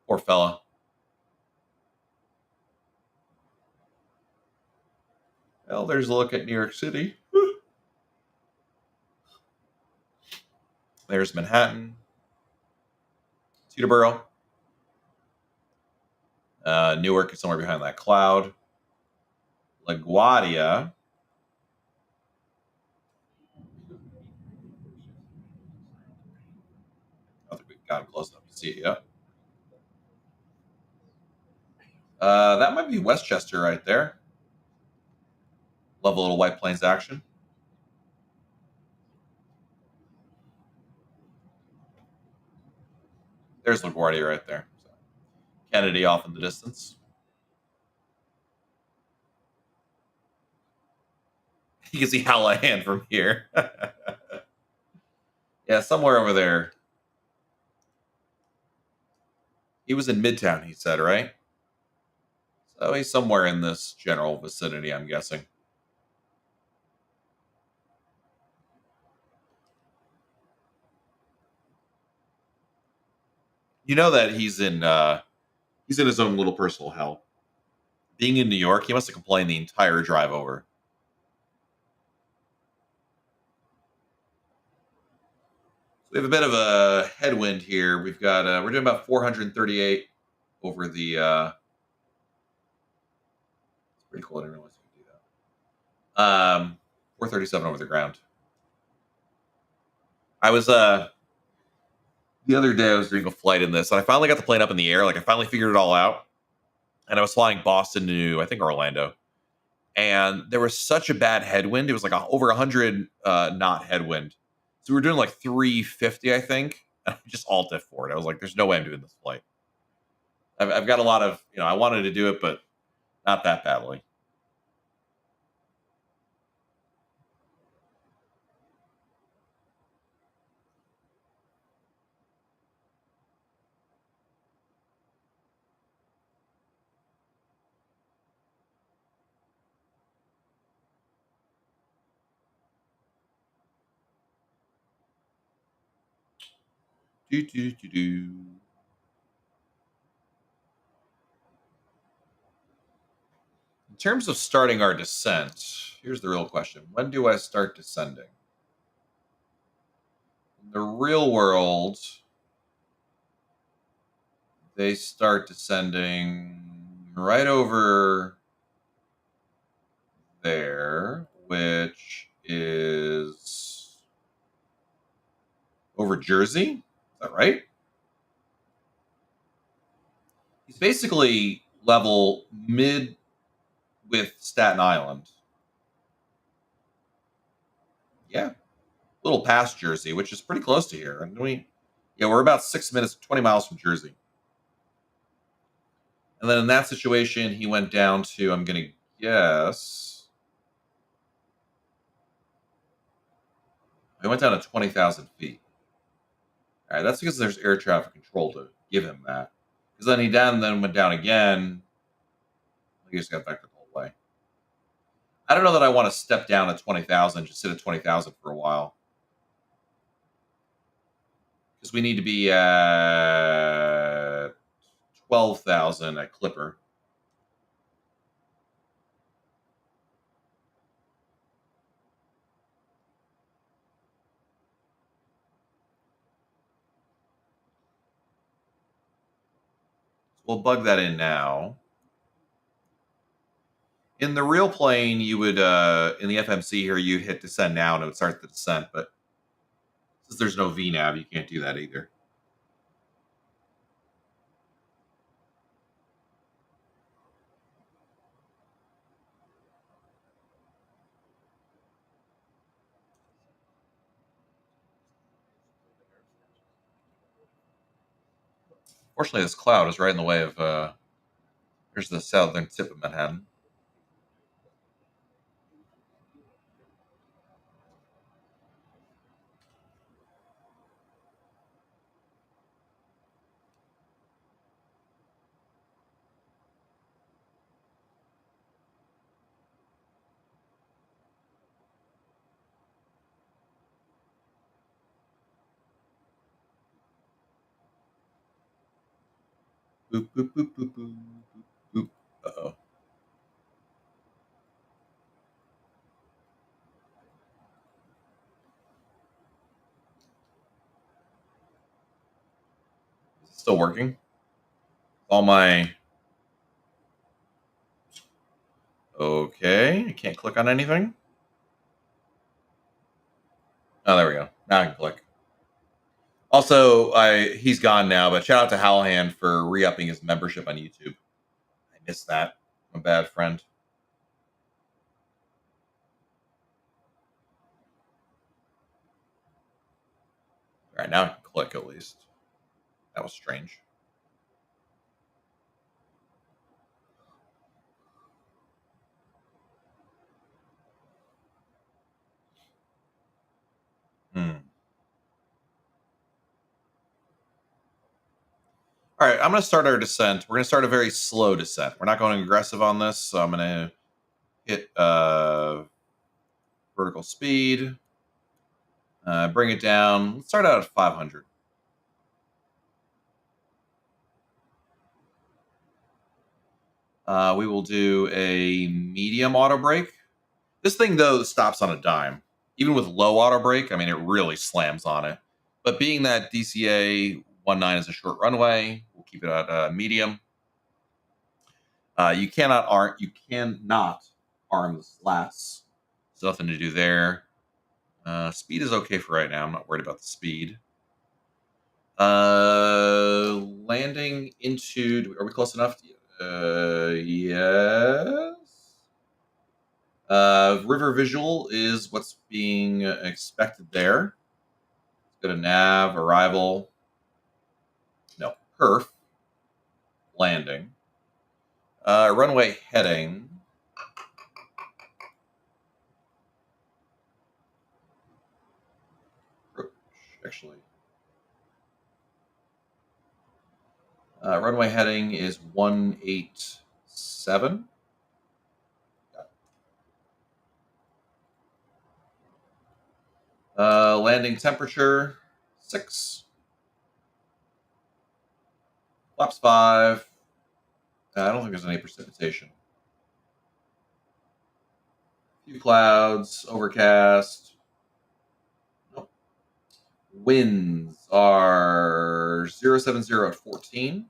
Poor fella. Well, there's a look at New York City. There's Manhattan. Teterboro. Newark is somewhere behind that cloud. LaGuardia. I don't think we've got him close enough to see it yet. That might be Westchester right there. Love a little White Plains action. There's LaGuardia right there. So, Kennedy off in the distance. You can see Hallahan from here. Yeah, somewhere over there. He was in Midtown, he said, right? So he's somewhere in this general vicinity, I'm guessing. You know that he's in his own little personal hell. Being in New York, he must have complained the entire drive over. So we have a bit of a headwind here. We've got we're doing about 438 over the. It's pretty cool. I didn't realize we could do that. 437 over the ground. I was the other day I was doing a flight in this, and I finally got the plane up in the air. Like I finally figured it all out, and I was flying Boston to I think Orlando, and there was such a bad headwind. It was like over 100 knot headwind. So we were doing like 350, I think. And I just alt F4 it. I was like, "There's no way I'm doing this flight." I've got a lot of I wanted to do it, but not that badly. Do. In terms of starting our descent, here's the real question. When do I start descending? In the real world, they start descending right over there, which is over Jersey. Is that right? He's basically level mid with Staten Island. Yeah. A little past Jersey, which is pretty close to here. And we're about 6 minutes, 20 miles from Jersey. And then in that situation, he went down to, I'm going to guess, he went down to 20,000 feet. All right, that's because there's air traffic control to give him that. Because then he went down again. He just got affected the whole way. I don't know that I want to step down at 20,000, just sit at 20,000 for a while. Because we need to be at 12,000 at Clipper. We'll bug that in now. In the real plane, you would, in the FMC here, you'd hit descend now and it would start the descent. But since there's no VNAV, you can't do that either. Fortunately, this cloud is right in the way of. Here's the southern tip of Manhattan. Boop, boop, boop, boop, boop, boop, boop. Uh-oh. Is it still working? All my... Okay, I can't click on anything. Oh, there we go. Now I can click. Also, he's gone now, but shout out to Hallahan for re-upping his membership on YouTube. I missed that. I'm a bad friend. All right, now I can click at least. That was strange. All right, I'm going to start our descent. We're going to start a very slow descent. We're not going aggressive on this, so I'm going to hit vertical speed, bring it down. Let's start out at 500. We will do a medium auto brake. This thing, though, stops on a dime. Even with low auto brake, I mean, it really slams on it. But being that DCA 19 is a short runway, we'll keep it at medium. You cannot arm the slats. There's nothing to do there. Speed is okay for right now. I'm not worried about the speed. Landing into... Are we close enough? Yes. River visual is what's being expected there. Let's go to nav, arrival. No, perf. Landing. Runway heading. Actually. Runway heading is 187. Landing temperature 6. Flaps 5. I don't think there's any precipitation. Few clouds, overcast. Nope. Winds are 070 at 14.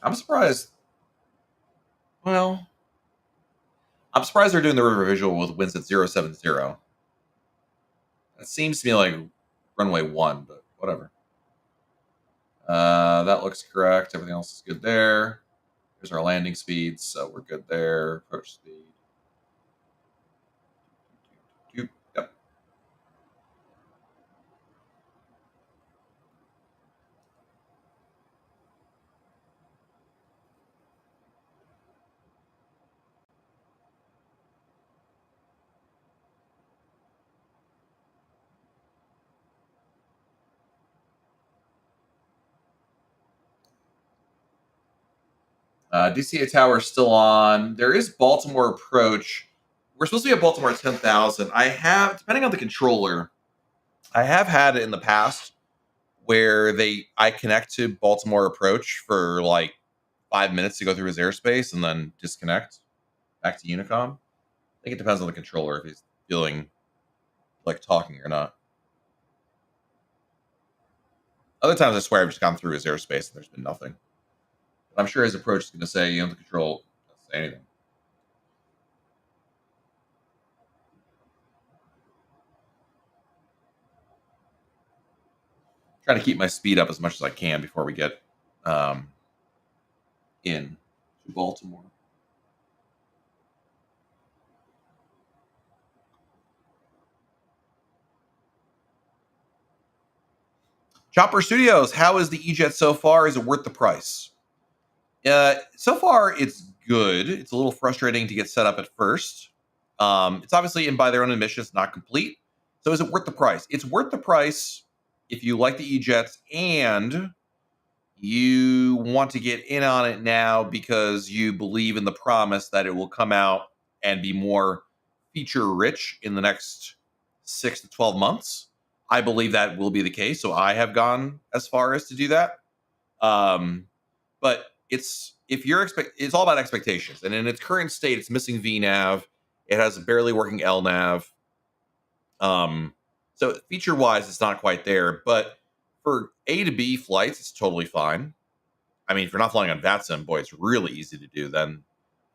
I'm surprised. Well, I'm surprised they're doing the river visual with winds at 070. That seems to me like runway 1, but whatever. That looks correct. Everything else is good there. Here's our landing speeds, so we're good there. Approach speed. Yep. DCA tower is still on. There is Baltimore approach. We're supposed to be at Baltimore at 10,000. I have, depending on the controller, I have had it in the past where I connect to Baltimore approach for like 5 minutes to go through his airspace and then disconnect back to Unicom. I think it depends on the controller if he's feeling like talking or not. Other times I swear I've just gone through his airspace and there's been nothing. But I'm sure his approach is going to say you don't have to control, doesn't say anything. Trying to keep my speed up as much as I can before we get in to Baltimore. Chopper Studios, how is the E-Jet so far? Is it worth the price? So far, it's good. It's a little frustrating to get set up at first. It's obviously, and by their own admission, it's not complete. So is it worth the price? It's worth the price if you like the E-Jets and you want to get in on it now because you believe in the promise that it will come out and be more feature rich in the next 6 to 12 months. I believe that will be the case. So I have gone as far as to do that. But it's it's all about expectations. And in its current state, it's missing VNav. It has a barely working LNav. So feature wise, it's not quite there. But for A to B flights, it's totally fine. I mean, if you're not flying on VATSIM, boy, it's really easy to do then.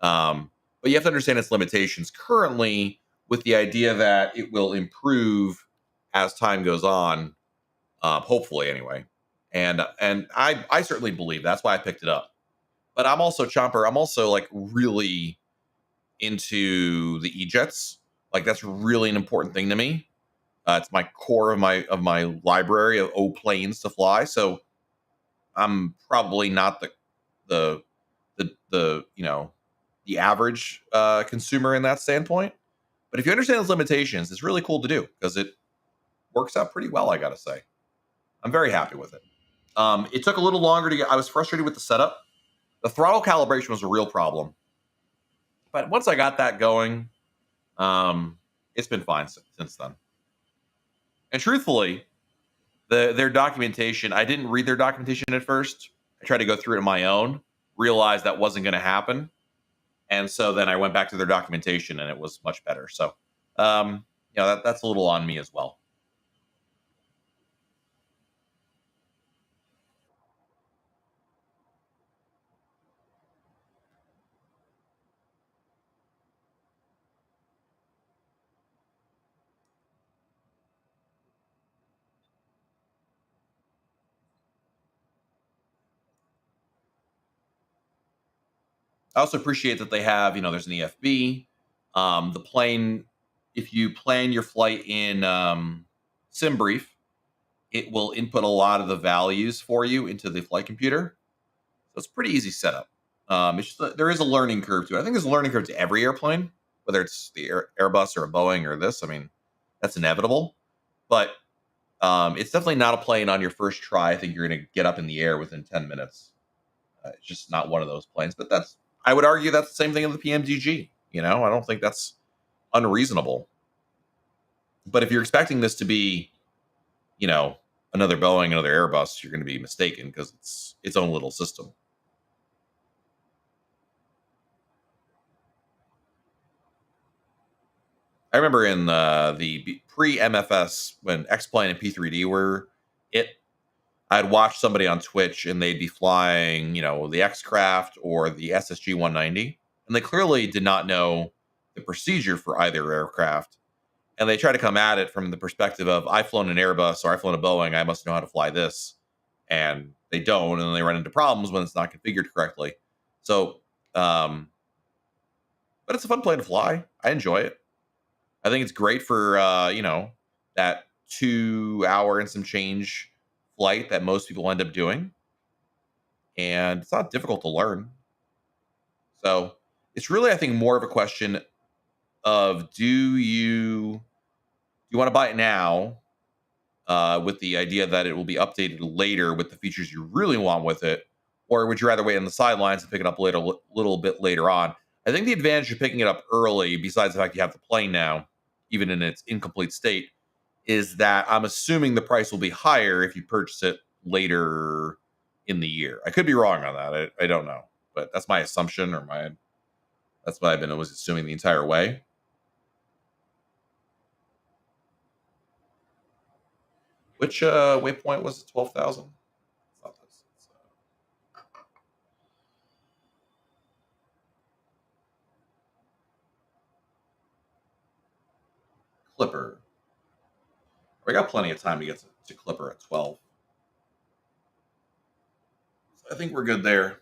But you have to understand its limitations currently, with the idea that it will improve as time goes on, hopefully anyway. And I certainly believe that's why I picked it up. But I'm also Chomper. I'm also like really into the E-Jets. Like that's really an important thing to me. It's my core of my library of O planes to fly. So I'm probably not the the average consumer in that standpoint. But if you understand its limitations, it's really cool to do because it works out pretty well. I gotta say, I'm very happy with it. It took a little longer to get. I was frustrated with the setup. The throttle calibration was a real problem, but once I got that going, it's been fine since then. And truthfully, their documentation, I didn't read their documentation at first. I tried to go through it on my own, realized that wasn't going to happen. And so then I went back to their documentation and it was much better. So, that's a little on me as well. I also appreciate that they have, there's an EFB. The plane, if you plan your flight in SimBrief, it will input a lot of the values for you into the flight computer. So it's pretty easy setup. It's just there is a learning curve to it. I think there's a learning curve to every airplane, whether it's the Airbus or a Boeing or this. I mean, that's inevitable. But it's definitely not a plane on your first try. I think you're going to get up in the air within 10 minutes. It's just not one of those planes. But I would argue that's the same thing in the PMDG. I don't think that's unreasonable. But if you're expecting this to be, another Boeing, another Airbus, you're going to be mistaken because it's its own little system. I remember in the pre-MFS when X-Plane and P3D were I'd watch somebody on Twitch and they'd be flying, the X-Craft or the SSG 190, and they clearly did not know the procedure for either aircraft. And they try to come at it from the perspective of, I've flown an Airbus or I've flown a Boeing, I must know how to fly this. And they don't, and then they run into problems when it's not configured correctly. So, but it's a fun plane to fly. I enjoy it. I think it's great for that 2 hour and some change flight that most people end up doing, and it's not difficult to learn. So it's really, I think, more of a question of do you want to buy it now with the idea that it will be updated later with the features you really want with it, or would you rather wait on the sidelines and pick it up later, little bit later on? I think the advantage of picking it up early, besides the fact you have the plane now, even in its incomplete state, is that I'm assuming the price will be higher if you purchase it later in the year. I could be wrong on that. I don't know, but that's my assumption, that's what I've been always assuming the entire way. Which waypoint was it? 12,000. Clipper. We got plenty of time to get to Clipper at 12. So I think we're good there.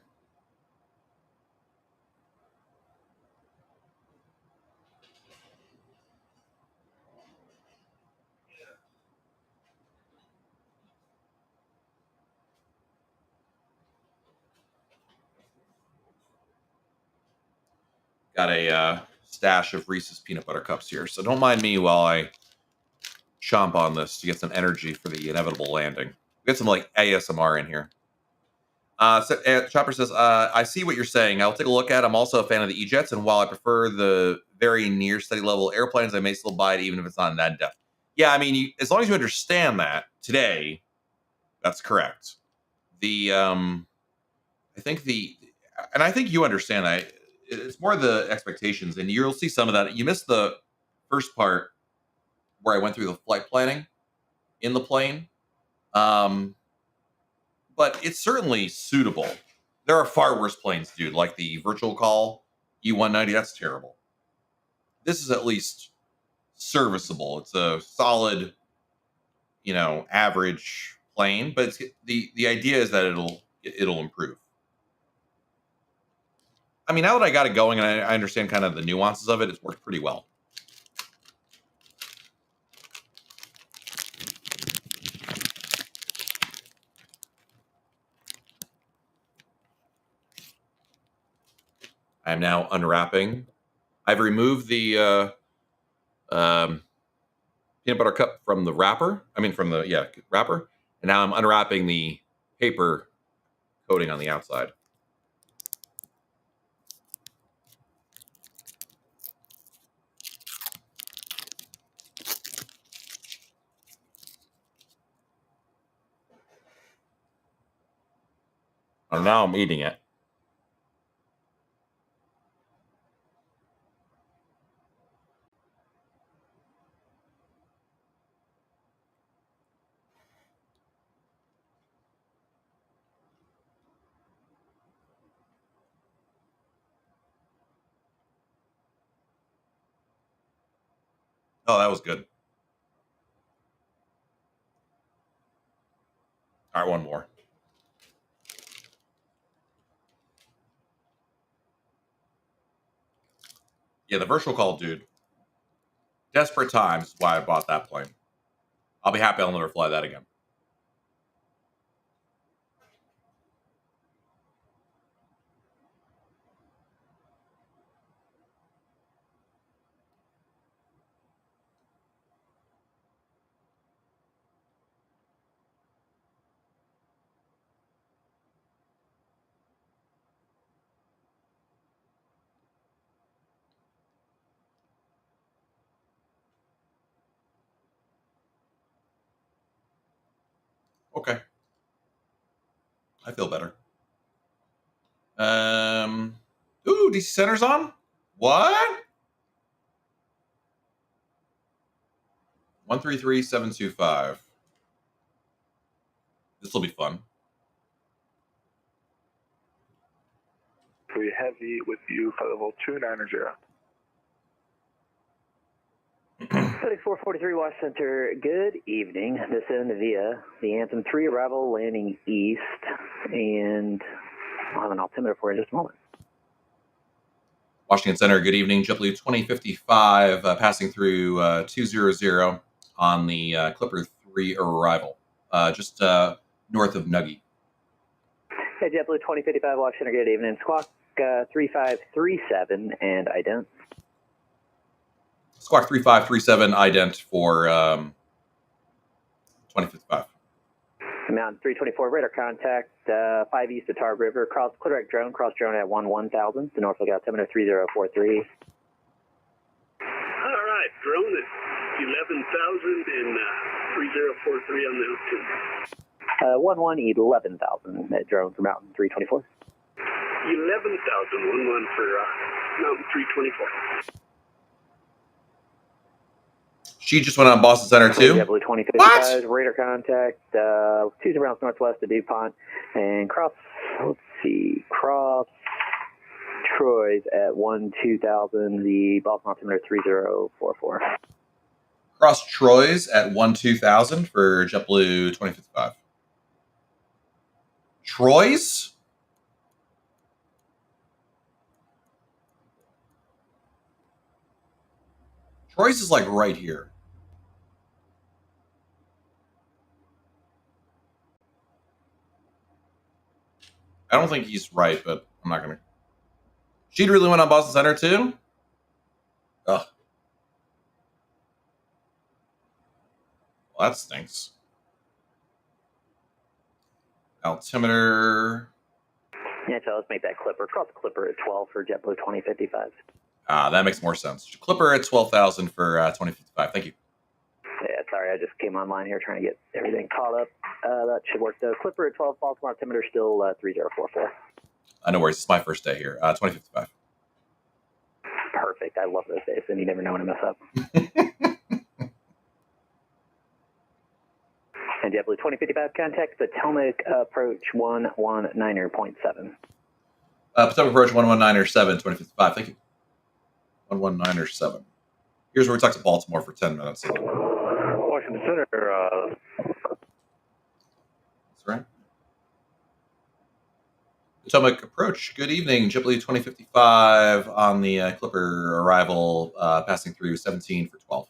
Got a stash of Reese's peanut butter cups here, so don't mind me while I chomp on this to get some energy for the inevitable landing. Get some like ASMR in here. Chopper says, I see what you're saying. I'll take a look at it. I'm also a fan of the E-Jets, and while I prefer the very near steady level airplanes, I may still buy it even if it's not in that depth. Yeah, I mean, as long as you understand that today, that's correct. I think you understand that. It's more the expectations, and you'll see some of that. You missed the first part where I went through the flight planning in the plane. But it's certainly suitable. There are far worse planes, dude, like the Virtual Call E190. That's terrible. This is at least serviceable. It's a solid, average plane, but it's, the idea is that it'll improve. I mean, now that I got it going and I understand kind of the nuances of it, it's worked pretty well. I'm now unwrapping. I've removed the peanut butter cup from the wrapper. From the wrapper. And now I'm unwrapping the paper coating on the outside. And now I'm eating it. Oh, that was good. All right, one more. Yeah, the Virtual Call, dude. Desperate times is why I bought that plane. I'll be happy I'll never fly that again. Okay. I feel better. Ooh, DC Center's on? What? 133725. This will be fun. We heavy with you for level 290. 3443 Wash Center, good evening. This is NVIDIA, the Anthem 3 arrival landing east, and I'll have an altimeter for you in just a moment. Washington Center, good evening. JetBlue 2055 passing through 200 on the Clipper 3 arrival, just north of Nugget. Hey, JetBlue 2055 Wash Center, good evening. Squawk 3537 and ident. Squawk 3537 ident for 2055. Mountain 324 radar contact 5 east of Tar River. Cross direct drone. Cross drone at 1000. The Norfolk altimeter 3043. All right, drone at 11,000 and 3043 on the altitude. 11,000 drone for Mountain 324. 11,000, 11 for Mountain 324. She just went on Boston Center too. JetBlue 2055 radar contact 2 rounds northwest of DuPont and cross Troy's at 2000. The Boston altimeter 3044. Cross Troy's at 2000 for JetBlue 2055. Troy's? Troy's is like right here. I don't think he's right, but I'm not going to. She'd really went on Boston Center too? Ugh. Well, that stinks. Altimeter. Yeah, so let's make that Clipper. Cross Clipper at 12 for JetBlue 2055. That makes more sense. Clipper at 12,000 for 2055. Thank you. Yeah, sorry, I just came online here trying to get everything caught up. That should work though. Clipper at 12, Baltimore altimeter still 3044. No worries. It's my first day here. 2055. Perfect. I love those days, and you never know when to mess up. And JetBlue 2055, contact Potomac approach 119.7. Potomac approach 119.7, 2055. Thank you. 119.7. Here's where we talk to Baltimore for 10 minutes. Washington Center. That's right. Potomac approach. Good evening. JetBlue 2055 on the Clipper arrival, passing through 17 for 12.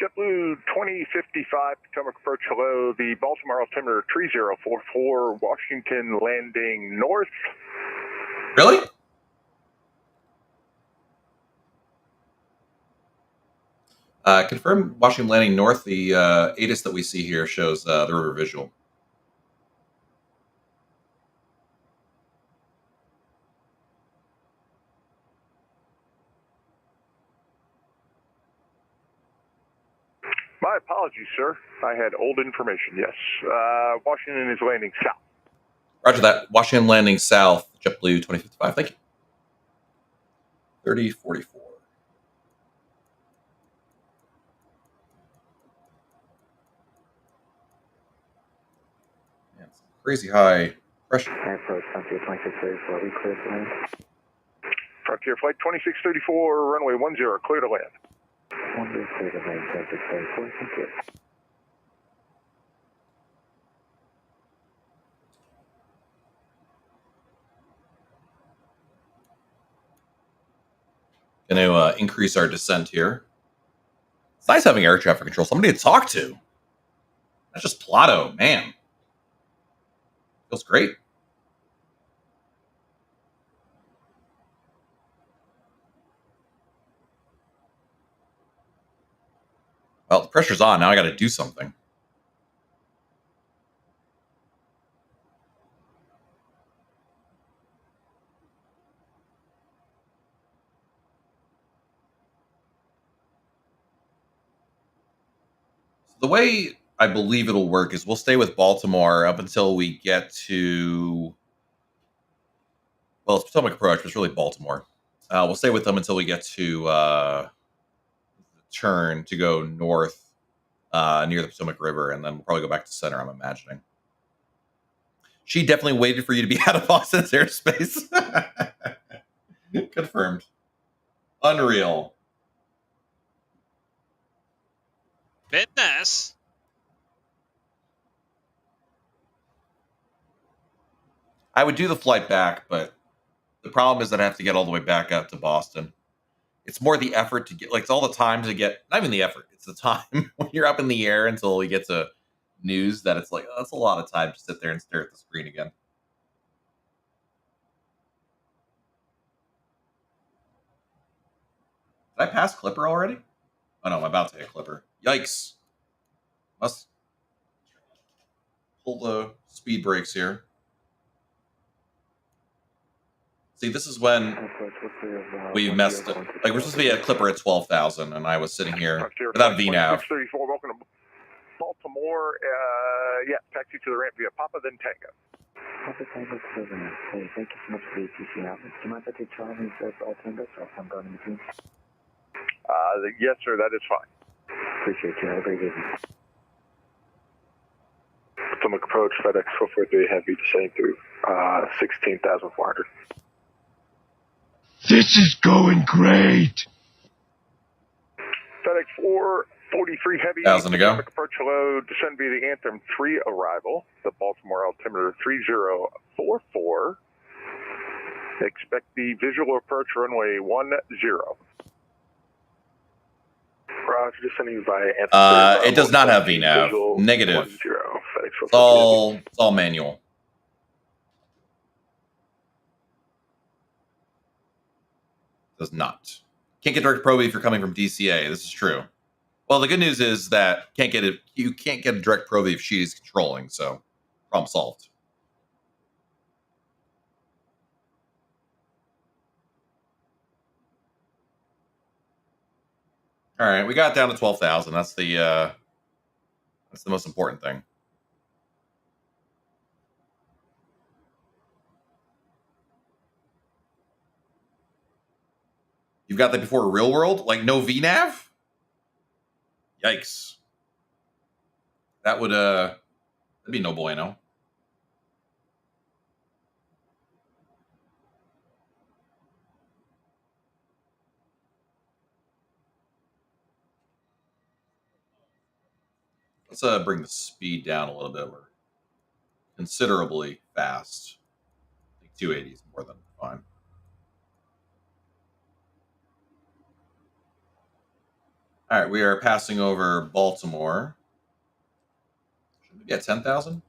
JetBlue 2055, Potomac approach, hello. The Baltimore altimeter 3044, Washington landing north. Really? Confirm Washington landing north. The ATIS that we see here shows the river visual. My apologies, sir. I had old information, yes. Washington is landing south. Roger that. Washington landing south, JetBlue 2055. Thank you. 3044. Man, some crazy high pressure. Approach Frontier 2634, we clear to land. Frontier flight 2634, runway 10, clear to land. 10 clear to land, 2634, thank you. Going to increase our descent here. It's nice having air traffic control. Somebody to talk to. That's just Plato, man. Feels great. Well, the pressure's on. Now I got to do something. The way I believe it'll work is we'll stay with Baltimore up until we get to, well, it's Potomac approach, but it's really Baltimore. We'll stay with them until we get to turn to go north near the Potomac River, and then we'll probably go back to center, I'm imagining. She definitely waited for you to be out of Boston's airspace. Confirmed. Unreal. Fitness. I would do the flight back, but the problem is that I have to get all the way back out to Boston. It's more the effort to get, like, it's all the time to get, not even the effort, it's the time when you're up in the air until we get to news that it's like, oh, that's a lot of time to sit there and stare at the screen again. Did I pass Clipper already? Oh no, I'm about to hit Clipper. Yikes. Must pull the speed brakes here. See, this is when we messed it. Like, we're supposed to be at Clipper at 12,000, and I was sitting here without VNAV. 634, welcome to Baltimore. Yeah, taxi to the ramp via Papa, then Tango. Papa Tango to the ramp. Hey, thank you so much for the TCAS. Do you mind if I take Charlie instead of Altimeter, so I'm going in between? Yes, sir, that is fine. Appreciate you. Have a great evening. Potomac approach, FedEx 443 Heavy, descending through 16,400. This is going great. FedEx 443 Heavy, 1,000 to go. Potomac approach, hello, descend via the Anthem 3 arrival, the Baltimore altimeter 3044. Expect the visual approach runway 10. Roger, descending via Anthem 3. It does not have VNAV. Negative. 10, It's all manual. Does not. Can't get direct probe if you're coming from DCA. This is true. Well, the good news is that you can't get a direct probe if she is controlling, so problem solved. All right, we got down to 12,000. That's the most important thing. You've got that before real world, like no VNav. Yikes. That would that'd be no bueno. Let's bring the speed down a little bit. We're considerably fast. I think 280 is more than fine. All right, we are passing over Baltimore. Should we be at 10,000?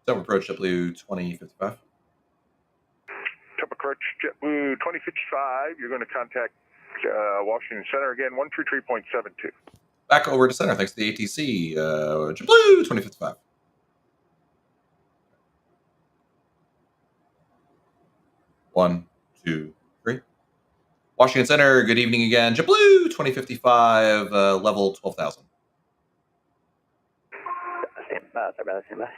So approach JetBlue 2055. Top approach JetBlue 2055. You're going to contact Washington Center again, 133.72. Back over to center, thanks to the ATC. JetBlue 2055. One, two, three. Washington Center, good evening again. JetBlue 2055, level 12,000. Stand by, sorry about that, stand by.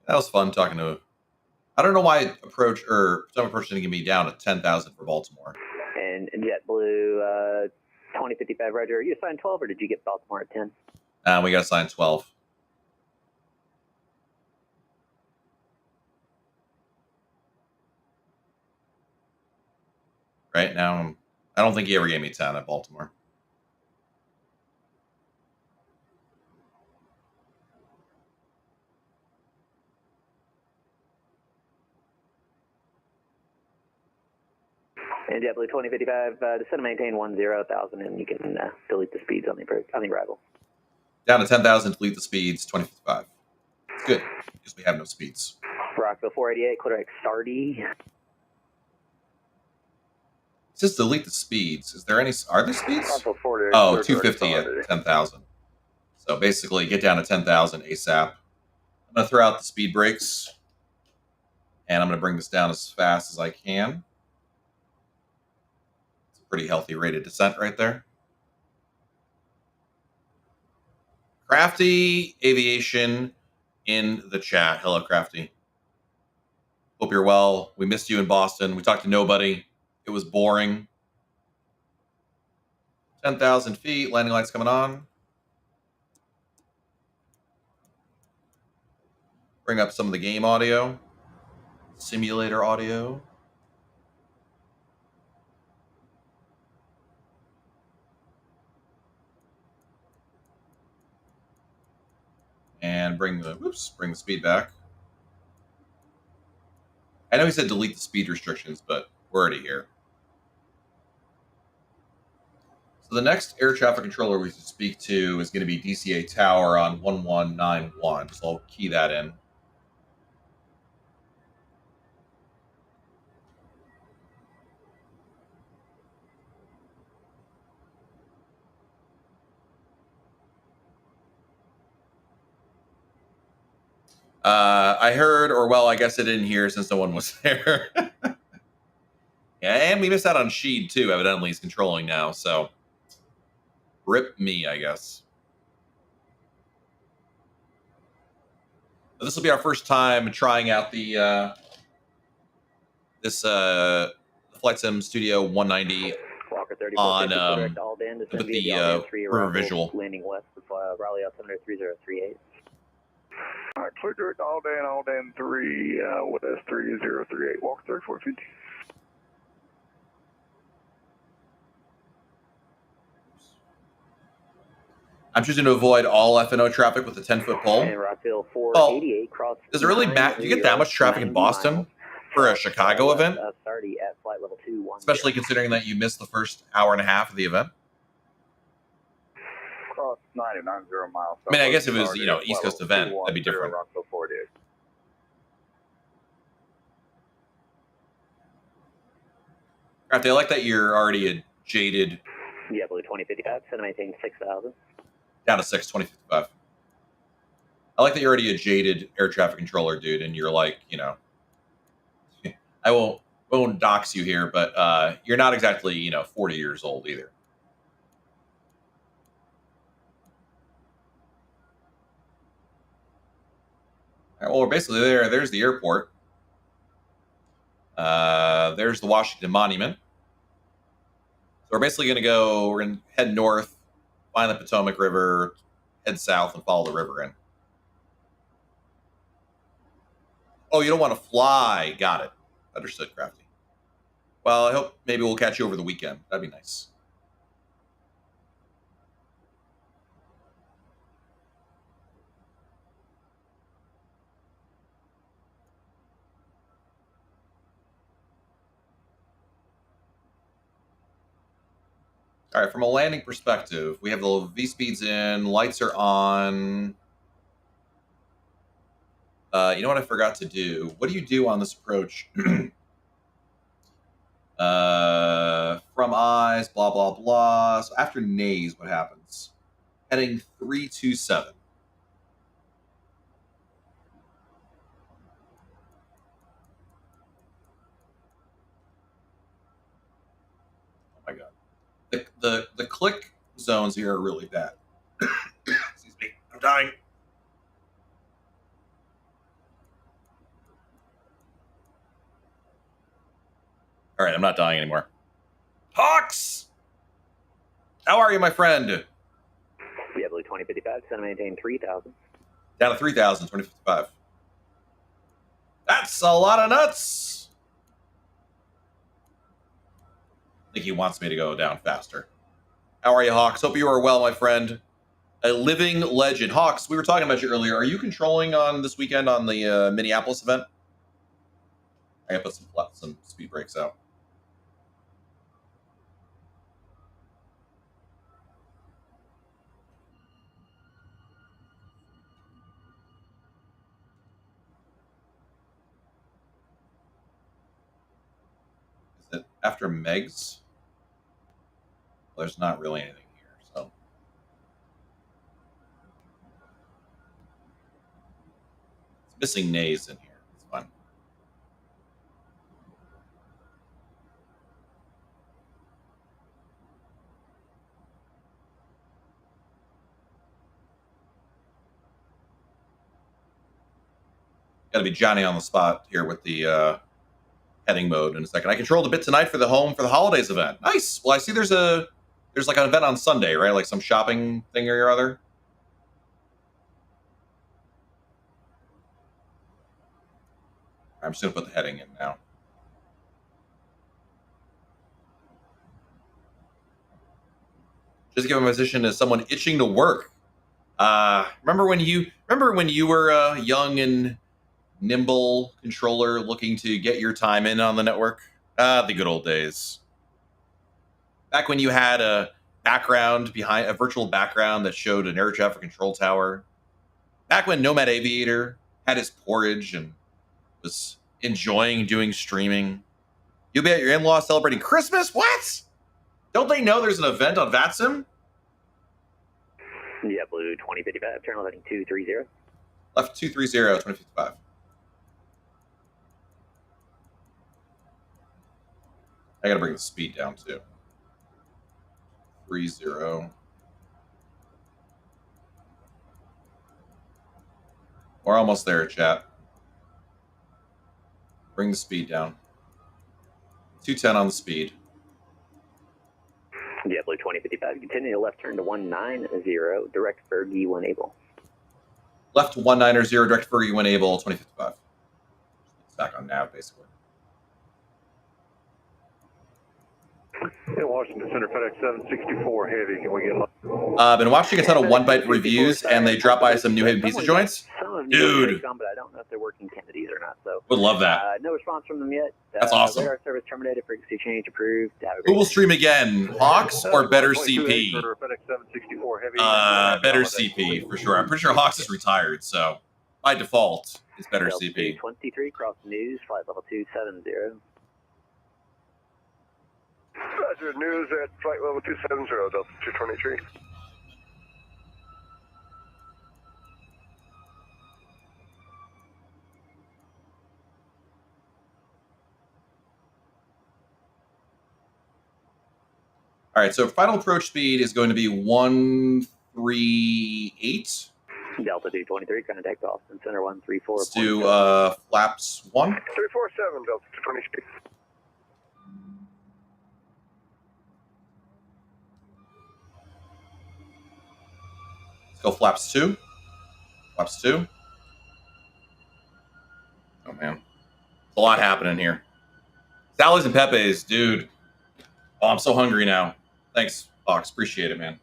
That was fun talking to. I don't know why some approach didn't get me down to 10,000 for Baltimore. And JetBlue 2055, Roger. Are you assigned 12 or did you get Baltimore at 10? We got assigned 12. Right now, I don't think he ever gave me 10 at Baltimore. And JetBlue 2055, descend and maintain 10,000, and you can delete the speeds on the arrival. Down to 10,000, delete the speeds, 2055. It's good, because we have no speeds. Rockville 488, ClearX Sardi. It says delete the speeds. Are there speeds? Rockville 488. Oh, 250 at 10,000. So basically, get down to 10,000 ASAP. I'm going to throw out the speed brakes, and I'm going to bring this down as fast as I can. It's a pretty healthy rate of descent right there. Crafty Aviation in the chat. Hello, Crafty. Hope you're well. We missed you in Boston. We talked to nobody. It was boring. 10,000 feet. Landing lights coming on. Bring up some of the game audio. Simulator audio. And bring the speed back. I know he said delete the speed restrictions, but we're already here. So the next air traffic controller we should speak to is going to be DCA Tower on 1191. So I'll key that in. I heard, or well, I guess I didn't hear since no one was there. Yeah, and we missed out on Sheed too. Evidently, he's controlling now, so rip me, I guess. But this will be our first time trying out the Flight Sim Studio 190 on with the River Visual. Landing west of Raleigh altimeter 3038. All right, clear direct all Dan 3 with S3038. Walk 3450. I'm choosing to avoid all FNO traffic with a 10-foot pole. And Rockville 488 cross. Does it really matter? Do you get that much traffic in Boston for a Chicago event? Starting at flight level 210. Especially considering that you missed the first hour and a half of the event. Cross 990 miles. I mean, I guess if it was, you know, East Coast event, that'd be different. Rockville 488. Crafty, I like that you're already a jaded. Yeah, Blue 2055, send maintain 6,000. Down to 6, 2055. I like that you're already a jaded air traffic controller, dude, and you're like, you know, I won't dox you here, but you're not exactly, you know, 40 years old either. All right, well, we're basically there. There's the airport. There's the Washington Monument. So we're basically going to go, we're going to head north, find the Potomac River, head south, and follow the river in. Oh, you don't want to fly. Got it. Understood, Crafty. Well, I hope maybe we'll catch you over the weekend. That'd be nice. All right, from a landing perspective, we have the V-speeds in, lights are on. You know what I forgot to do? What do you do on this approach? From eyes, blah, blah, blah. So after nays, what happens? Heading 327. Oh my God. The click zones here are really bad. Excuse me. I'm dying. All right, I'm not dying anymore. Hawks! How are you, my friend? Yeah, Blue 2055, send maintain 3,000. Down to 3,000, 2055. That's a lot of nuts! I think he wants me to go down faster. How are you, Hawks? Hope you are well, my friend. A living legend. Hawks, we were talking about you earlier. Are you controlling on this weekend on the Minneapolis event? I gotta put some speed brakes out. Is it after Megs? Well, there's not really anything here, so. It's missing nays in here. It's fine. Got to be Johnny on the spot here with the heading mode in a second. I controlled a bit tonight for the Home for the Holidays event. Nice. Well, I see there's like an event on Sunday, right? Like some shopping thing or other. I'm just gonna put the heading in now. Just give a position as someone itching to work. Remember when you were a young and nimble controller looking to get your time in on the network? The good old days. Back when you had a background behind a virtual background that showed an air traffic control tower. Back when Nomad Aviator had his porridge and was enjoying doing streaming. You'll be at your in-laws celebrating Christmas? What? Don't they know there's an event on VATSIM? Yeah, Blue 2055, turn left 230. Left 230, 2055. I gotta bring the speed down too. 30. We're almost there, chat. Bring the speed down. 210 on the speed. Yeah, Blue 2055, continue to left turn to 190, direct Fergie when able. Left 190, direct Fergie when able, 2055. It's back on nav, basically. In Washington Center, FedEx 764 heavy. Can we get Been watching a ton of One Bite reviews, and they drop by some New Haven pizza joints. Dude, but I don't know if they're working candidates or not. So would love that. no response from them yet. That's awesome. Radar service terminated. Frequency change approved. Who will stream again, Hawks or Better CP? Better CP for sure. I'm pretty sure Hawks is retired, so by default, it's Better CP. 23 cross news, flight level 270. Roger, news at flight level 270, Delta 223. All right, so final approach speed is going to be 138. Delta 223, contact Austin Center 134. Let's do flaps 1. 347, Delta 223. Let's go flaps 2. Flaps 2. Oh, man. There's a lot happening here. Sally's and Pepe's, dude. Oh, I'm so hungry now. Thanks, Fox. Appreciate it, man.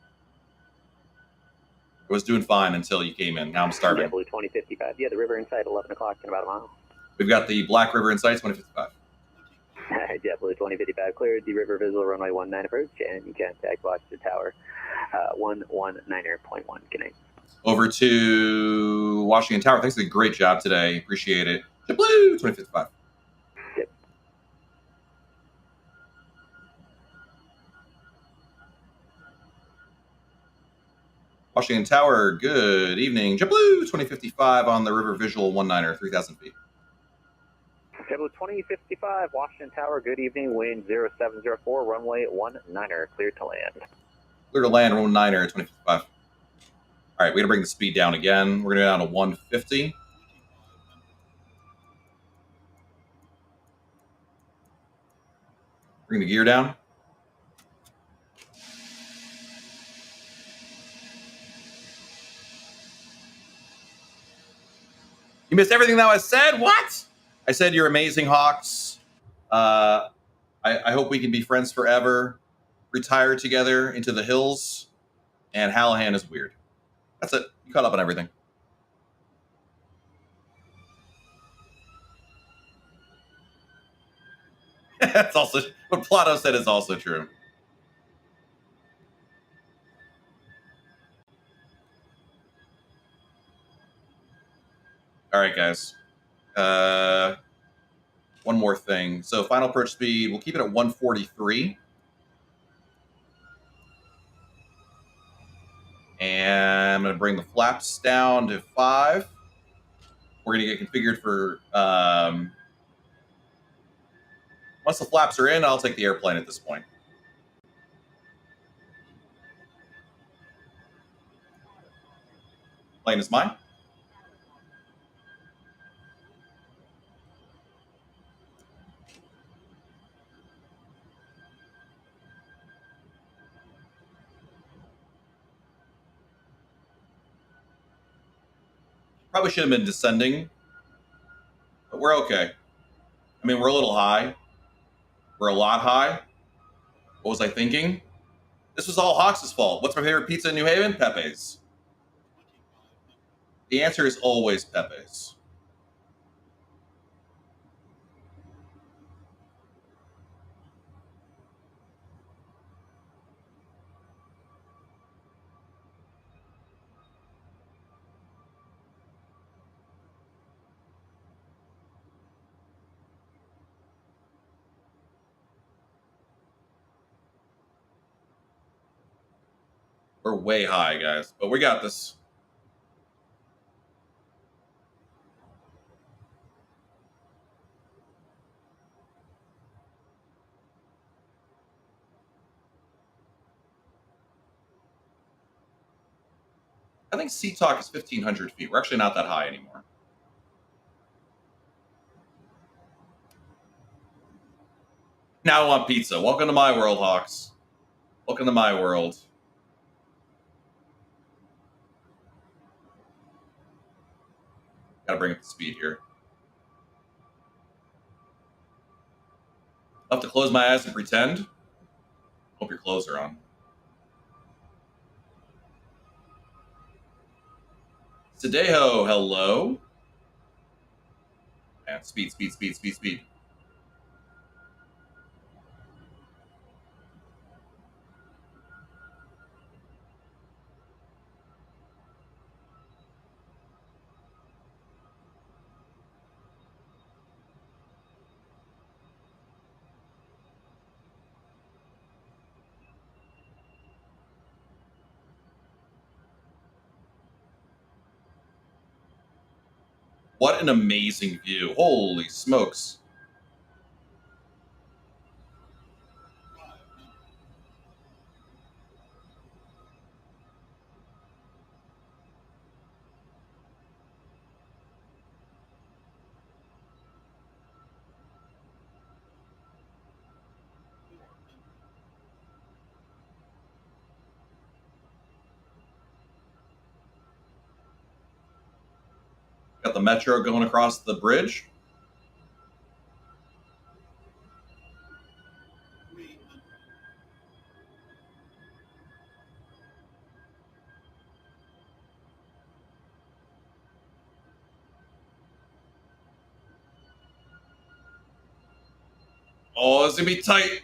I was doing fine until you came in. Now I'm starving. JetBlue 2055. Yeah, the river inside 11 o'clock in about a mile. We've got the Black River in sight, 2055. JetBlue 2055 cleared. The river visible runway 19 approach, and you contact Washington Tower 119.1. Connect. Over to Washington Tower. Thanks for the great job today. Appreciate it. JetBlue 2055. Yep. Washington Tower, good evening. JetBlue 2055 on the river visual 19er, 3,000 feet. JetBlue 2055, Washington Tower, good evening. Wind 0704, runway 19er, clear to land. Clear to land, 19er, 2055. All right, we're going to bring the speed down again. We're going to go down to 150. Bring the gear down. You missed everything that was said? What? I said you're amazing, Hawks. I hope we can be friends forever. Retire together into the hills. And Hallahan is weird. That's it. You caught up on everything. That's also what Plato said is also true. All right, guys. One more thing. So final approach speed, we'll keep it at 143. And I'm going to bring the flaps down to 5. We're going to get configured for... once the flaps are in, I'll take the airplane at this point. Plane is mine. Probably should have been descending, but we're okay. I mean, we're a little high. We're a lot high. What was I thinking? This was all Hawks' fault. What's my favorite pizza in New Haven? Pepe's. The answer is always Pepe's. We're way high, guys, but we got this. I think Sea Talk is 1,500 feet. We're actually not that high anymore. Now I want pizza. Welcome to my world, Hawks. Welcome to my world. Gotta bring up the speed here. I'll have to close my eyes and pretend. Hope your clothes are on. Sadejo, hello. Man, speed, speed, speed, speed, speed. What an amazing view. Holy smokes. Got the metro going across the bridge. Oh, it's going to be tight.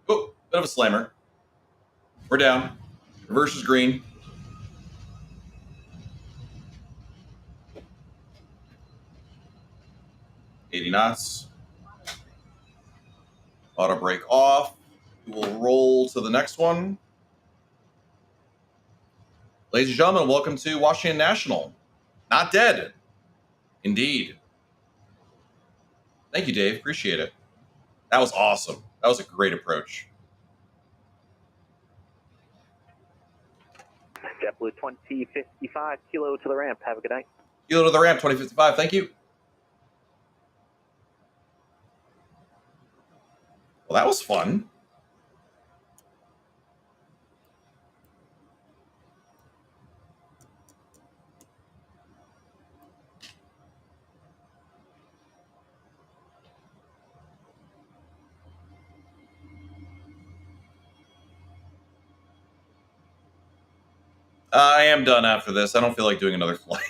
Oh, bit of a slammer. We're down. Reverse is green. 80 knots. Auto brake off. We will roll to the next one. Ladies and gentlemen, welcome to Washington National. Not dead. Indeed. Thank you, Dave. Appreciate it. That was awesome. That was a great approach. JetBlue 2055, kilo to the ramp. Have a good night. Kilo to the ramp, 2055. Thank you. Well, that was fun. I am done after this. I don't feel like doing another flight.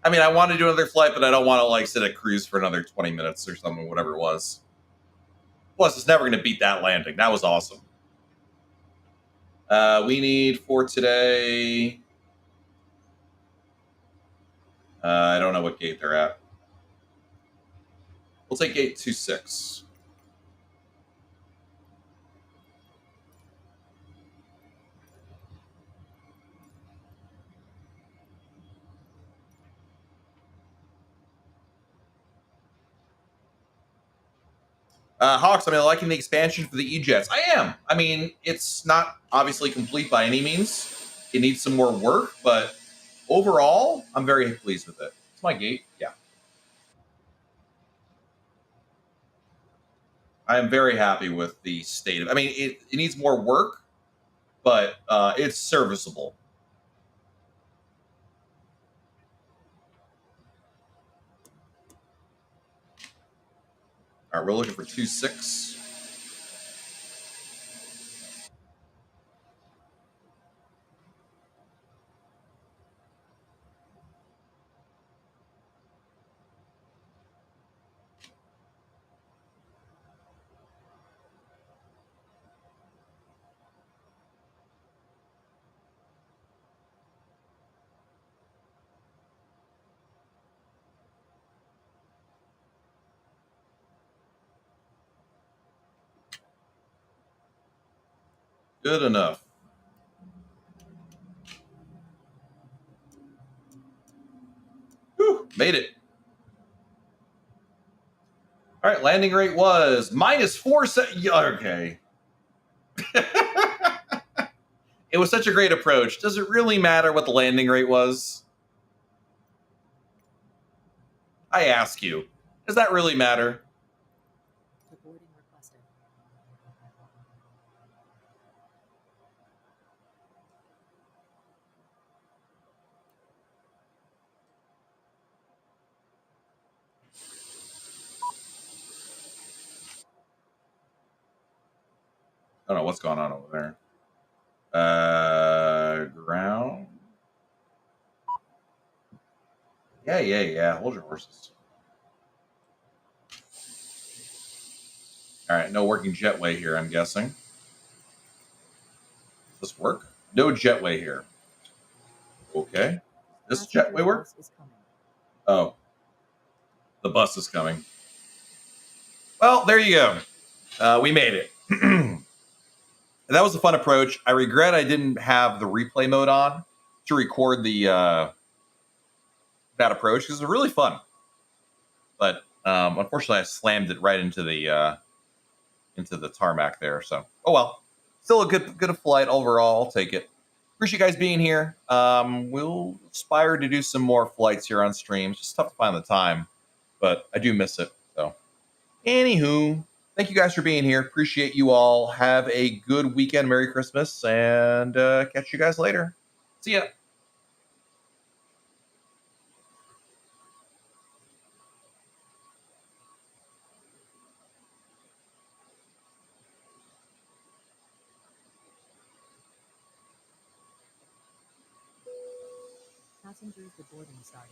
I mean, I want to do another flight, but I don't want to like sit at cruise for another 20 minutes or something, whatever it was. Plus, it's never going to beat that landing. That was awesome. We need for today. I don't know what gate they're at. We'll take gate 26. Hawks, I mean, liking the expansion for the E-Jets. I am. I mean, it's not obviously complete by any means. It needs some more work, but overall, I'm very pleased with it. It's my gate. Yeah. I am very happy with the state of. I mean, it needs more work, but it's serviceable. All right, we're looking for 2.6. Good enough. Whew, made it. All right, landing rate was -4. Okay. It was such a great approach. Does it really matter what the landing rate was? I ask you. Does that really matter? Boarding requested. I don't know what's going on over there. Ground. Yeah. Hold your horses. All right, no working jetway here, I'm guessing. Does this work? No jetway here. Okay. This jetway work? Is coming. Oh. The bus is coming. Well, there you go. We made it. That was a fun approach. I regret I didn't have the replay mode on to record the that approach because it was really fun. But unfortunately, I slammed it right into the tarmac there. So, oh well. Still a good flight overall. I'll take it. Appreciate you guys being here. We'll aspire to do some more flights here on stream. It's just tough to find the time, but I do miss it. So, anywho, thank you guys for being here. Appreciate you all. Have a good weekend. Merry Christmas, and catch you guys later. See ya. Passengers, the boarding started.